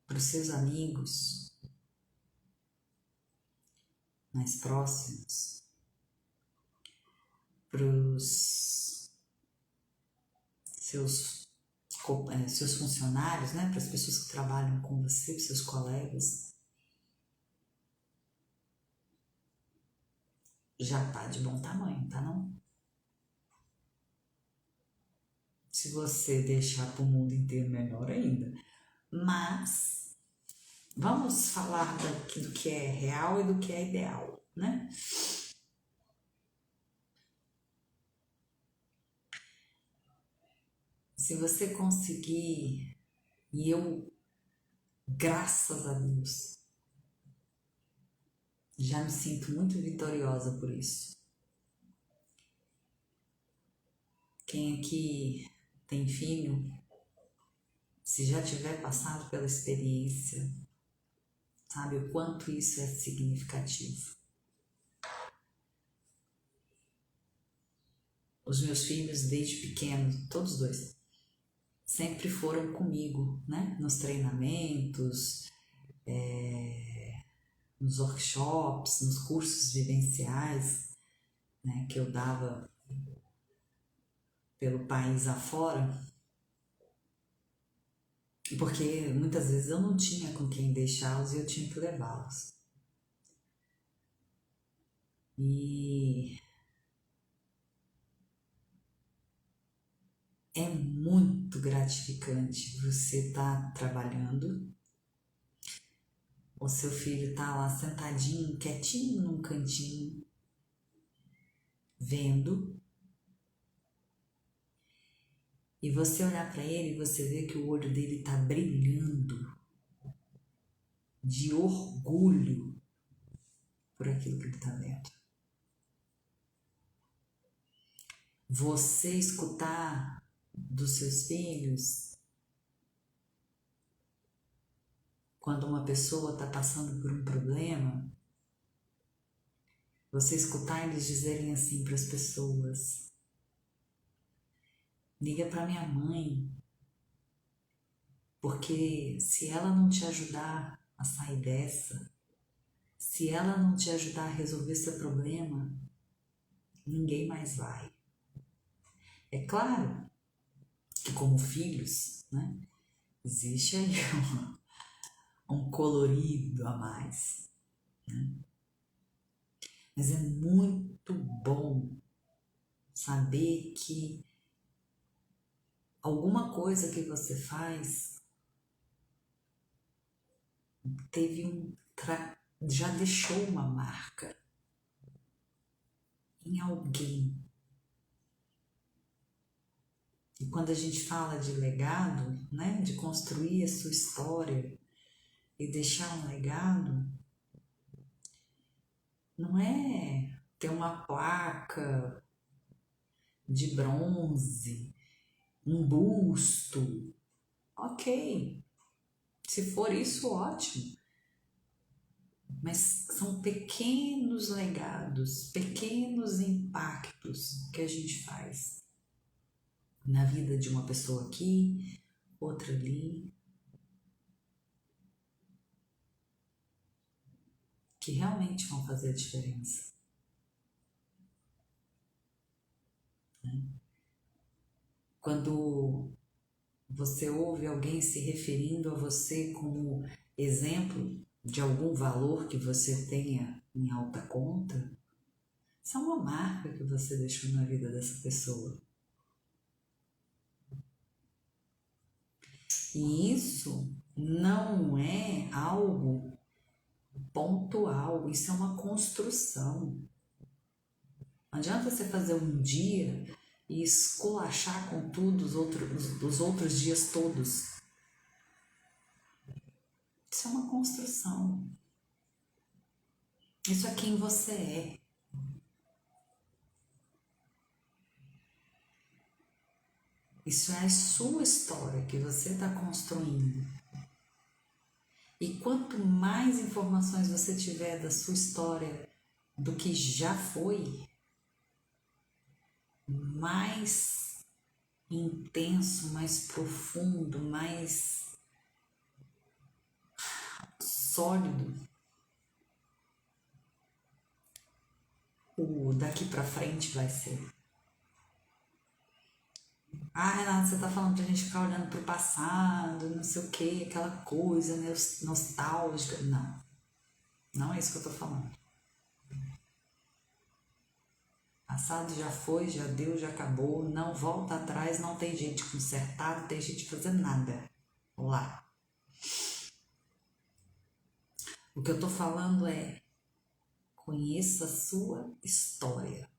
para os seus amigos mais próximos, para os seus funcionários, né? Para as pessoas que trabalham com você, para os seus colegas, já tá de bom tamanho, tá não? Se você deixar para o mundo inteiro, melhor ainda. Mas vamos falar do que é real e do que é ideal, né? Se você conseguir, e eu, graças a Deus, já me sinto muito vitoriosa por isso. Quem aqui tem filho, se já tiver passado pela experiência, sabe o quanto isso é significativo. Os meus filhos, desde pequenos, todos dois, sempre foram comigo, né? Nos treinamentos, nos workshops, nos cursos vivenciais, né? Que eu dava pelo país afora, porque muitas vezes eu não tinha com quem deixá-los e eu tinha que levá-los. E é muito gratificante você estar trabalhando, o seu filho tá lá sentadinho, quietinho num cantinho, vendo, e você olhar para ele e você ver que o olho dele tá brilhando de orgulho por aquilo que ele tá vendo. Você escutar dos seus filhos quando uma pessoa está passando por um problema, você escutar eles dizerem assim para as pessoas: liga para minha mãe, porque se ela não te ajudar a sair dessa, se ela não te ajudar a resolver seu problema, ninguém mais vai. É claro que como filhos, né, existe aí um colorido a mais, né? Mas é muito bom saber que alguma coisa que você faz já deixou uma marca em alguém. E quando a gente fala de legado, né, de construir a sua história e deixar um legado, não é ter uma placa de bronze, um busto. Ok, se for isso, ótimo. Mas são pequenos legados, pequenos impactos que a gente faz na vida de uma pessoa aqui, outra ali, que realmente vão fazer a diferença. Quando você ouve alguém se referindo a você como exemplo de algum valor que você tenha em alta conta, isso é uma marca que você deixou na vida dessa pessoa. E isso não é algo pontual, isso é uma construção. Não adianta você fazer um dia e esculachar com tudo os outros dias todos. Isso é uma construção. Isso é quem você é. Isso é a sua história que você está construindo. E quanto mais informações você tiver da sua história, do que já foi, mais intenso, mais profundo, mais sólido o daqui pra frente vai ser. Ah, Renata, você tá falando pra gente ficar olhando pro passado, não sei o que, aquela coisa nostálgica. Não, não é isso que eu tô falando. Passado já foi, já deu, já acabou, não volta atrás, não tem jeito de consertar, não tem jeito de fazer nada. Lá. O que eu tô falando é, conheça a sua história.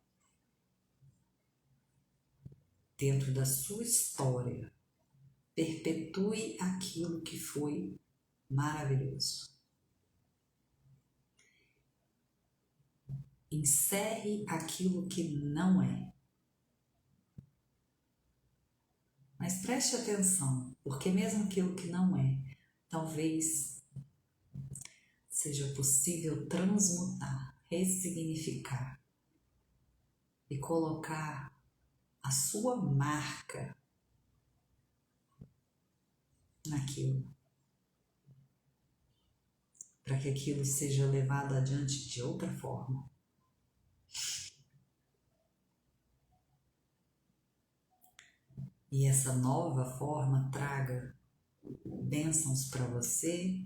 Dentro da sua história, perpetue aquilo que foi maravilhoso. Encerre aquilo que não é. Mas preste atenção, porque mesmo aquilo que não é, talvez seja possível transmutar, ressignificar e colocar a sua marca naquilo, para que aquilo seja levado adiante de outra forma. E essa nova forma traga bênçãos para você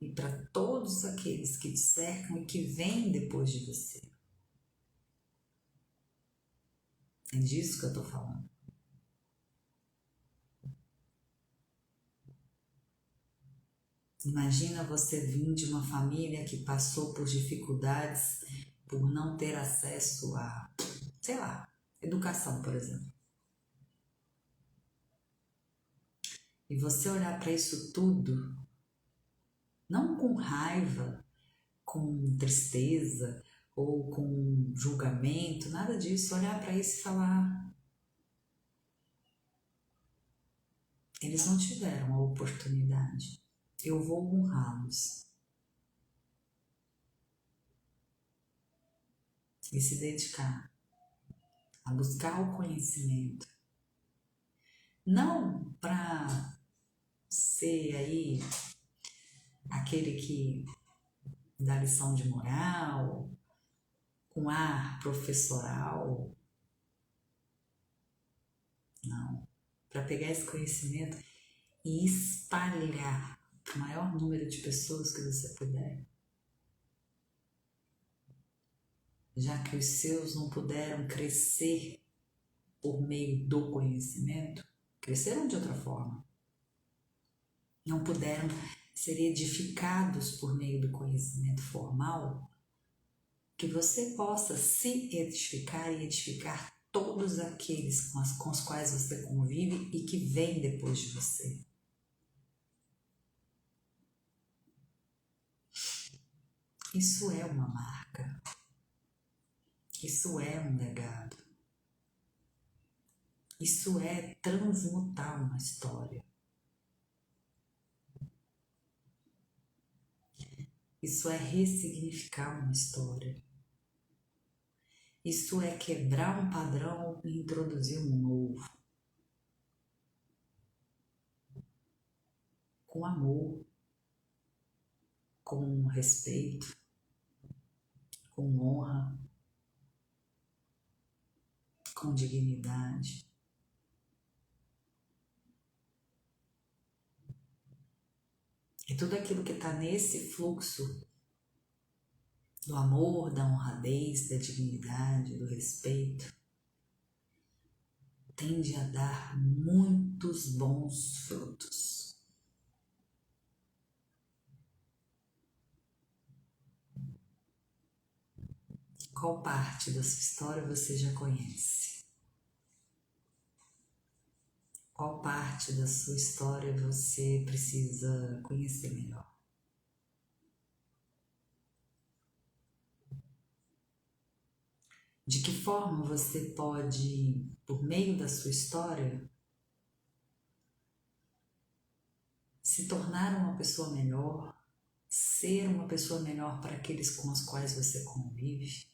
e para todos aqueles que te cercam e que vêm depois de você. É disso que eu estou falando. Imagina você vir de uma família que passou por dificuldades por não ter acesso a, sei lá, educação, por exemplo. E você olhar para isso tudo, não com raiva, com tristeza ou com julgamento, nada disso. Olhar para isso e falar: eles não tiveram a oportunidade, eu vou honrá-los. E se dedicar a buscar o conhecimento. Não para ser aí aquele que dá lição de moral, com ar professoral. Não. Para pegar esse conhecimento e espalhar para o maior número de pessoas que você puder. Já que os seus não puderam crescer por meio do conhecimento, cresceram de outra forma. Não puderam ser edificados por meio do conhecimento formal, que você possa se edificar e edificar todos aqueles com os quais você convive e que vêm depois de você. Isso é uma marca. Isso é um legado. Isso é transmutar uma história. Isso é ressignificar uma história. Isso é quebrar um padrão e introduzir um novo. Com amor, com respeito, com honra, com dignidade. E tudo aquilo que está nesse fluxo do amor, da honradez, da dignidade, do respeito, tende a dar muitos bons frutos. Qual parte da sua história você já conhece? Qual parte da sua história você precisa conhecer melhor? De que forma você pode, por meio da sua história, se tornar uma pessoa melhor, ser uma pessoa melhor para aqueles com os quais você convive,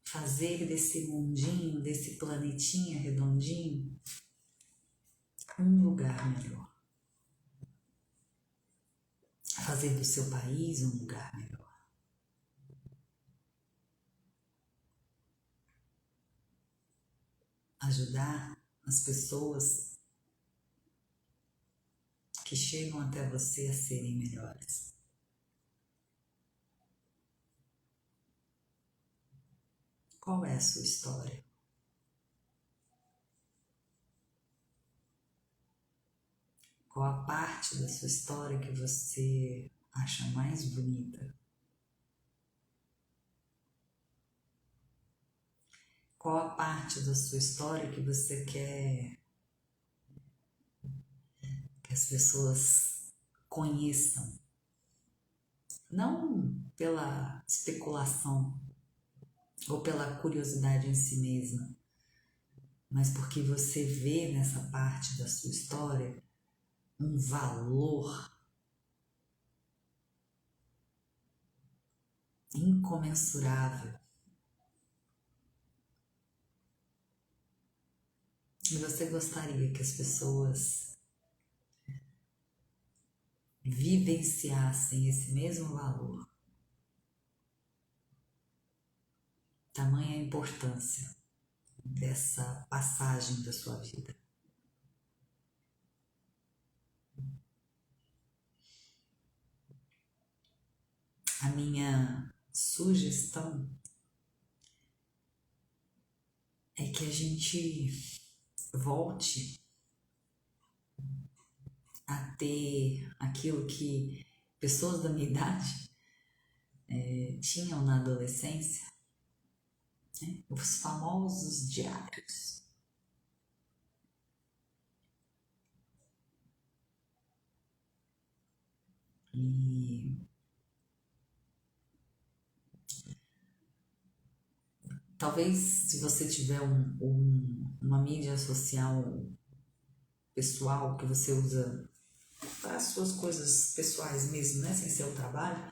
fazer desse mundinho, desse planetinha redondinho, um lugar melhor. Fazer do seu país um lugar melhor. Ajudar as pessoas que chegam até você a serem melhores. Qual é a sua história? Qual a parte da sua história que você acha mais bonita? Qual a parte da sua história que você quer que as pessoas conheçam? Não pela especulação ou pela curiosidade em si mesma, mas porque você vê nessa parte da sua história um valor incomensurável. E você gostaria que as pessoas vivenciassem esse mesmo valor. Tamanha a importância dessa passagem da sua vida. A minha sugestão é que a gente volte a ter aquilo que pessoas da minha idade tinham na adolescência, né? Os famosos diários. E talvez se você tiver uma mídia social pessoal que você usa para as suas coisas pessoais mesmo, né? Sem ser o trabalho,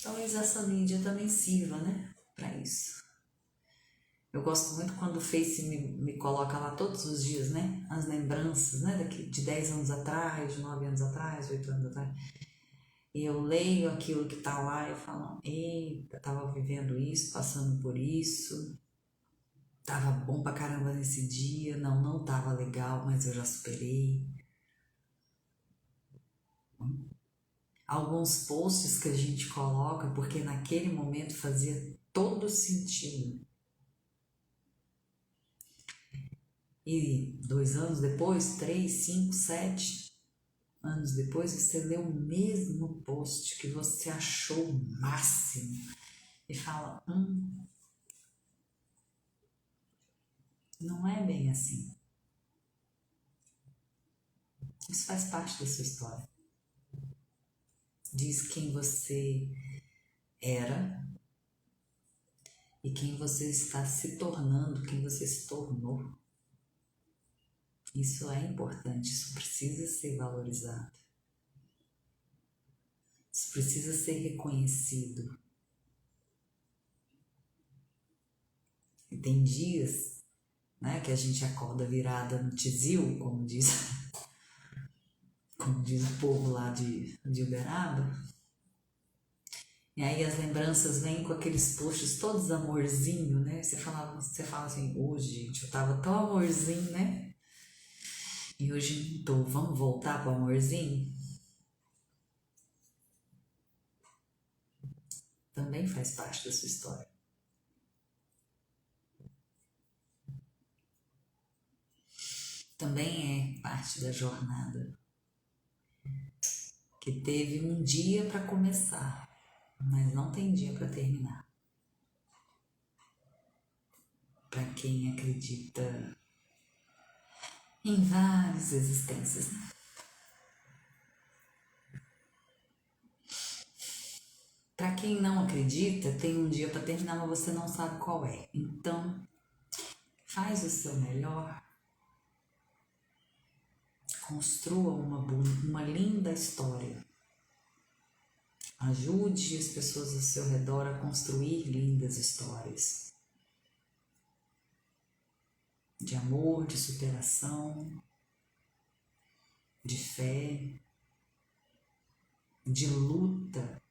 talvez essa mídia também sirva, né? Para isso. Eu gosto muito quando o Face me coloca lá todos os dias, né? As lembranças, né? De 10 anos atrás, de 9 anos atrás, 8 anos atrás. E eu leio aquilo que tá lá e eu falo, eita, tava vivendo isso, passando por isso. Tava bom pra caramba nesse dia. Não tava legal, mas eu já superei. Alguns posts que a gente coloca porque naquele momento fazia todo sentido. E 2 anos depois, 3, 5, 7 anos depois, você lê o mesmo post que você achou o máximo e fala, não é bem assim. Isso faz parte da sua história. Diz quem você era e quem você está se tornando, quem você se tornou. Isso é importante, isso precisa ser valorizado. Isso precisa ser reconhecido. E tem dias, né, que a gente acorda virada no tizil, como diz o povo lá de Uberaba. E aí as lembranças vêm com aqueles posts todos amorzinho, né? Você fala assim, hoje, gente, eu tava tão amorzinho, né? E hoje não tô, vamos voltar pro amorzinho? Também faz parte da sua história. Também é parte da jornada. Que teve um dia para começar, mas não tem dia para terminar. Para quem acredita em várias existências, né? Para quem não acredita, tem um dia para terminar, mas você não sabe qual é. Então, faz o seu melhor. Construa uma linda história. Ajude as pessoas ao seu redor a construir lindas histórias de amor, de superação, de fé, de luta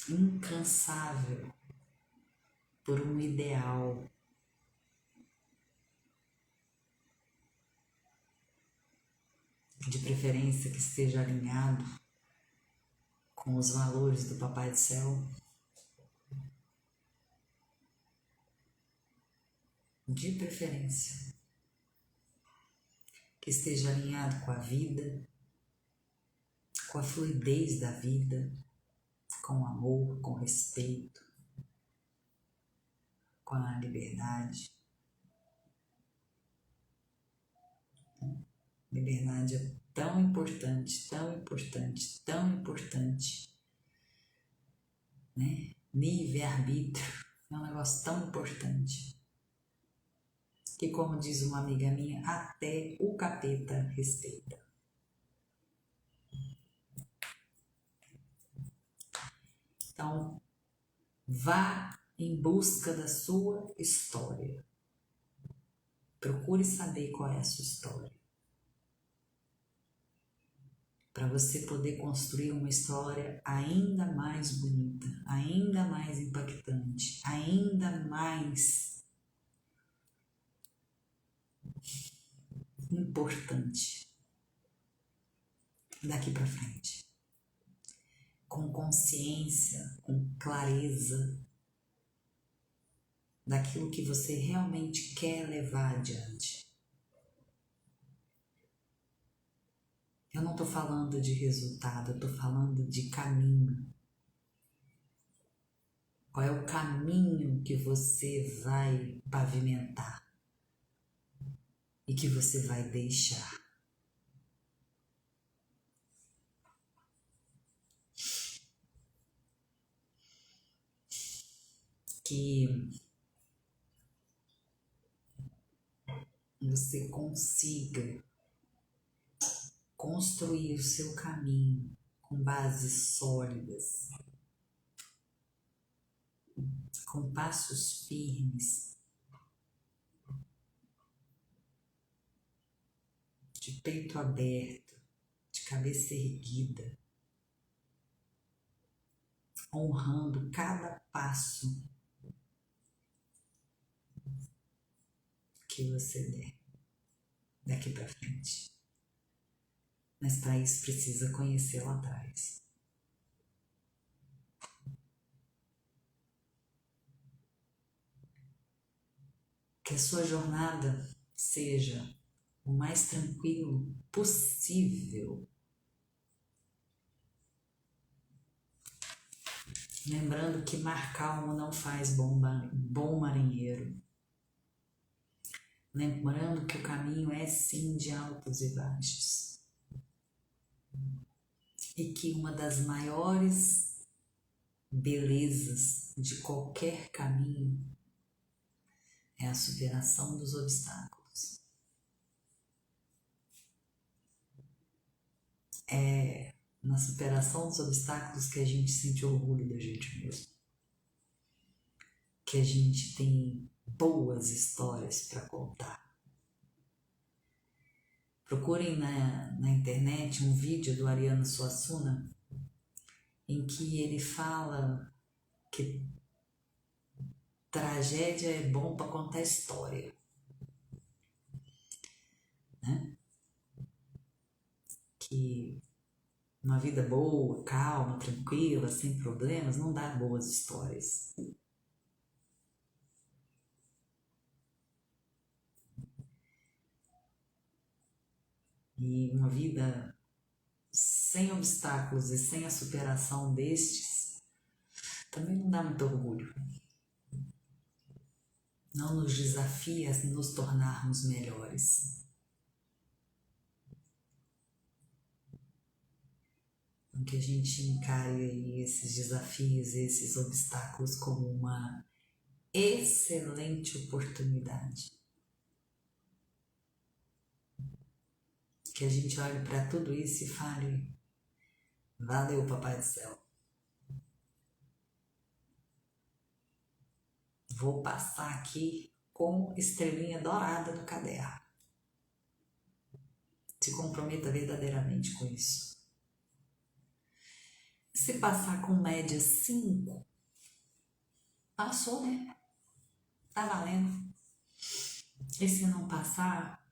incansável por um ideal. De preferência que esteja alinhado com os valores do Papai do Céu. De preferência que esteja alinhado com a vida, com a fluidez da vida, com amor, com respeito, com a liberdade. Liberdade é tão importante, tão importante, tão importante, né? Livre-arbítrio é um negócio tão importante que, como diz uma amiga minha, até o capeta respeita. Então, vá em busca da sua história. Procure saber qual é a sua história. Para você poder construir uma história ainda mais bonita, ainda mais impactante, ainda mais importante daqui para frente. Com consciência, com clareza daquilo que você realmente quer levar adiante. Eu não estou falando de resultado, eu estou falando de caminho. Qual é o caminho que você vai pavimentar e que você vai deixar? Que você consiga construir o seu caminho com bases sólidas, com passos firmes, de peito aberto, de cabeça erguida, honrando cada passo que você der daqui para frente. Mas para isso precisa conhecer lá atrás. Que a sua jornada seja o mais tranquilo possível. Lembrando que mar calmo não faz bom marinheiro. Lembrando que o caminho é sim de altos e baixos. E que uma das maiores belezas de qualquer caminho é a superação dos obstáculos. É na superação dos obstáculos que a gente sente orgulho da gente mesmo. Que a gente tem boas histórias para contar. Procurem na internet um vídeo do Ariano Suassuna em que ele fala que tragédia é bom para contar história, né? Que uma vida boa, calma, tranquila, sem problemas, não dá boas histórias. E uma vida sem obstáculos e sem a superação destes também não dá muito orgulho. Não nos desafia a nos tornarmos melhores. Então, que a gente encare esses desafios, esses obstáculos como uma excelente oportunidade que a gente olhe para tudo isso e fale: valeu, Papai do Céu. Vou passar aqui com estrelinha dourada no caderno. Se comprometa verdadeiramente com isso. Se passar com média 5, passou, né? Tá valendo. E se não passar,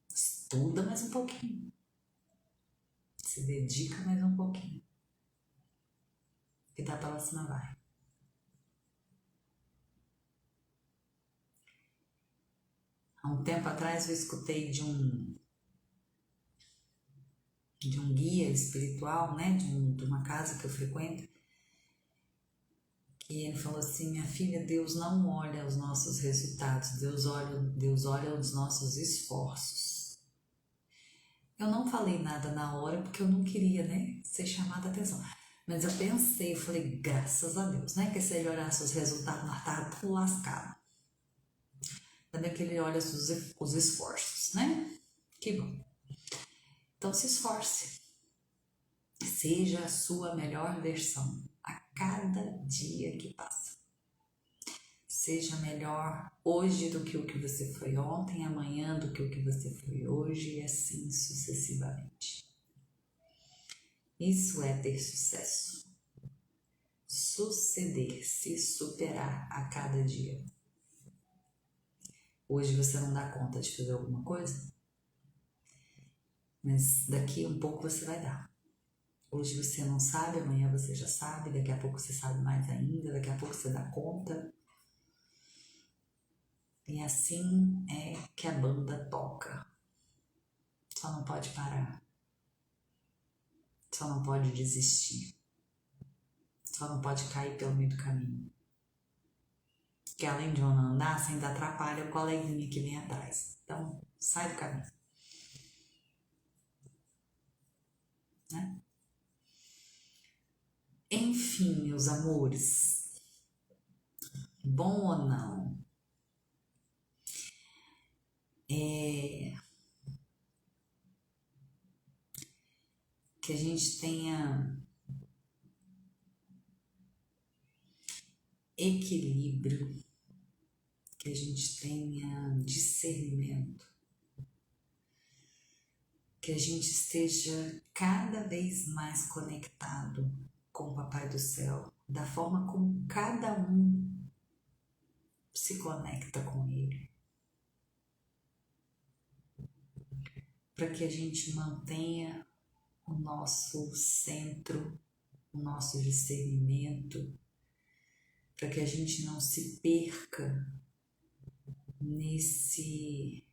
estuda mais um pouquinho. Se dedica mais um pouquinho. Que da próxima vai. Há um tempo atrás eu escutei de um guia espiritual, né? De uma casa que eu frequento. E ele falou assim: minha filha, Deus não olha os nossos resultados, Deus olha os nossos esforços. Eu não falei nada na hora porque eu não queria, né, ser chamada a atenção. Mas eu pensei, eu falei, graças a Deus, né? Que se ele olhasse os resultados, nós estávamos tudo lascado. Também que ele olha os esforços, né? Que bom. Então se esforce. Seja a sua melhor versão a cada dia que passa. Seja melhor hoje do que o que você foi ontem, amanhã do que o que você foi hoje e assim sucessivamente. Isso é ter sucesso. Suceder, se superar a cada dia. Hoje você não dá conta de fazer alguma coisa, mas daqui a um pouco você vai dar. Hoje você não sabe, amanhã você já sabe, daqui a pouco você sabe mais ainda, daqui a pouco você dá conta. E assim é que a banda toca. Só não pode parar. Só não pode desistir. Só não pode cair pelo meio do caminho. Que além de não andar, você ainda atrapalha o coleguinha que vem atrás. Então, sai do caminho. Né? Enfim, meus amores. Bom ou não? Que a gente tenha equilíbrio, que a gente tenha discernimento, que a gente esteja cada vez mais conectado com o Papai do Céu, da forma como cada um se conecta com Ele, para que a gente mantenha o nosso centro, o nosso discernimento, para que a gente não se perca nesse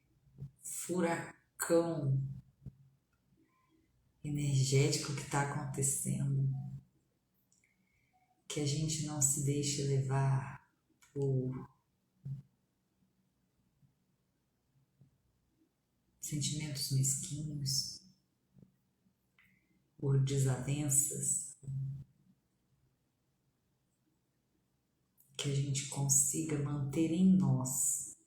furacão energético que está acontecendo, que a gente não se deixe levar por sentimentos mesquinhos, por desavenças, que a gente consiga manter em nós,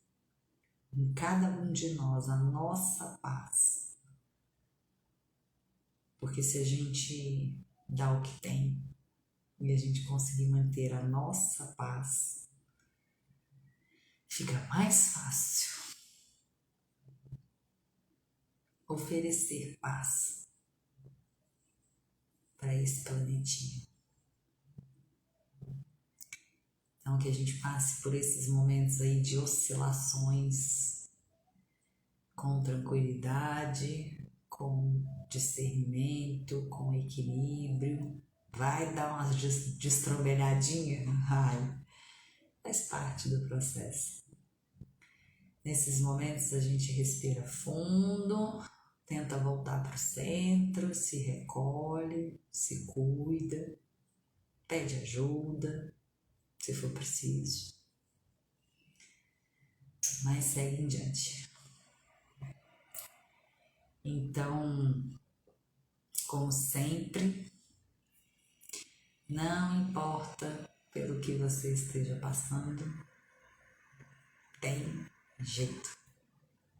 em cada um de nós, a nossa paz. Porque se a gente dá o que tem e a gente conseguir manter a nossa paz, fica mais fácil oferecer paz para esse planetinha. Então, que a gente passe por esses momentos aí de oscilações com tranquilidade, com discernimento, com equilíbrio. Vai dar umas destrambelhadinhas? Ai, faz parte do processo. Nesses momentos a gente respira fundo, tenta voltar para o centro, se recolhe, se cuida, pede ajuda, se for preciso, mas segue em diante. Então, como sempre, não importa pelo que você esteja passando, tem jeito,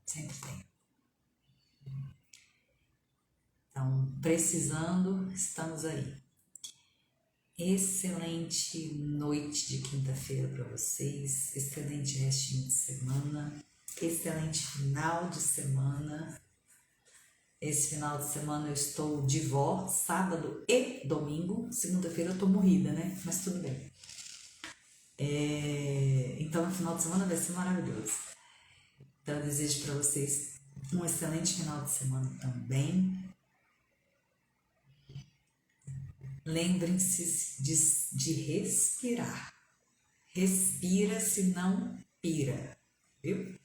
sempre tem. Então, precisando, estamos aí. Excelente noite de quinta-feira para vocês, excelente restinho de semana, excelente final de semana. Esse final de semana eu estou de vó, sábado e domingo. Segunda-feira eu tô morrida, né? Mas tudo bem. Então, o final de semana vai ser maravilhoso. Então, eu desejo para vocês um excelente final de semana também. Lembrem-se de respirar. Respira, senão pira, viu?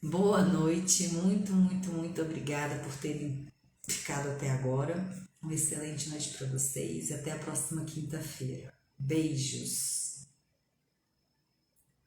Boa noite, muito, muito, muito obrigada por terem ficado até agora. Uma excelente noite para vocês e até a próxima quinta-feira. Beijos!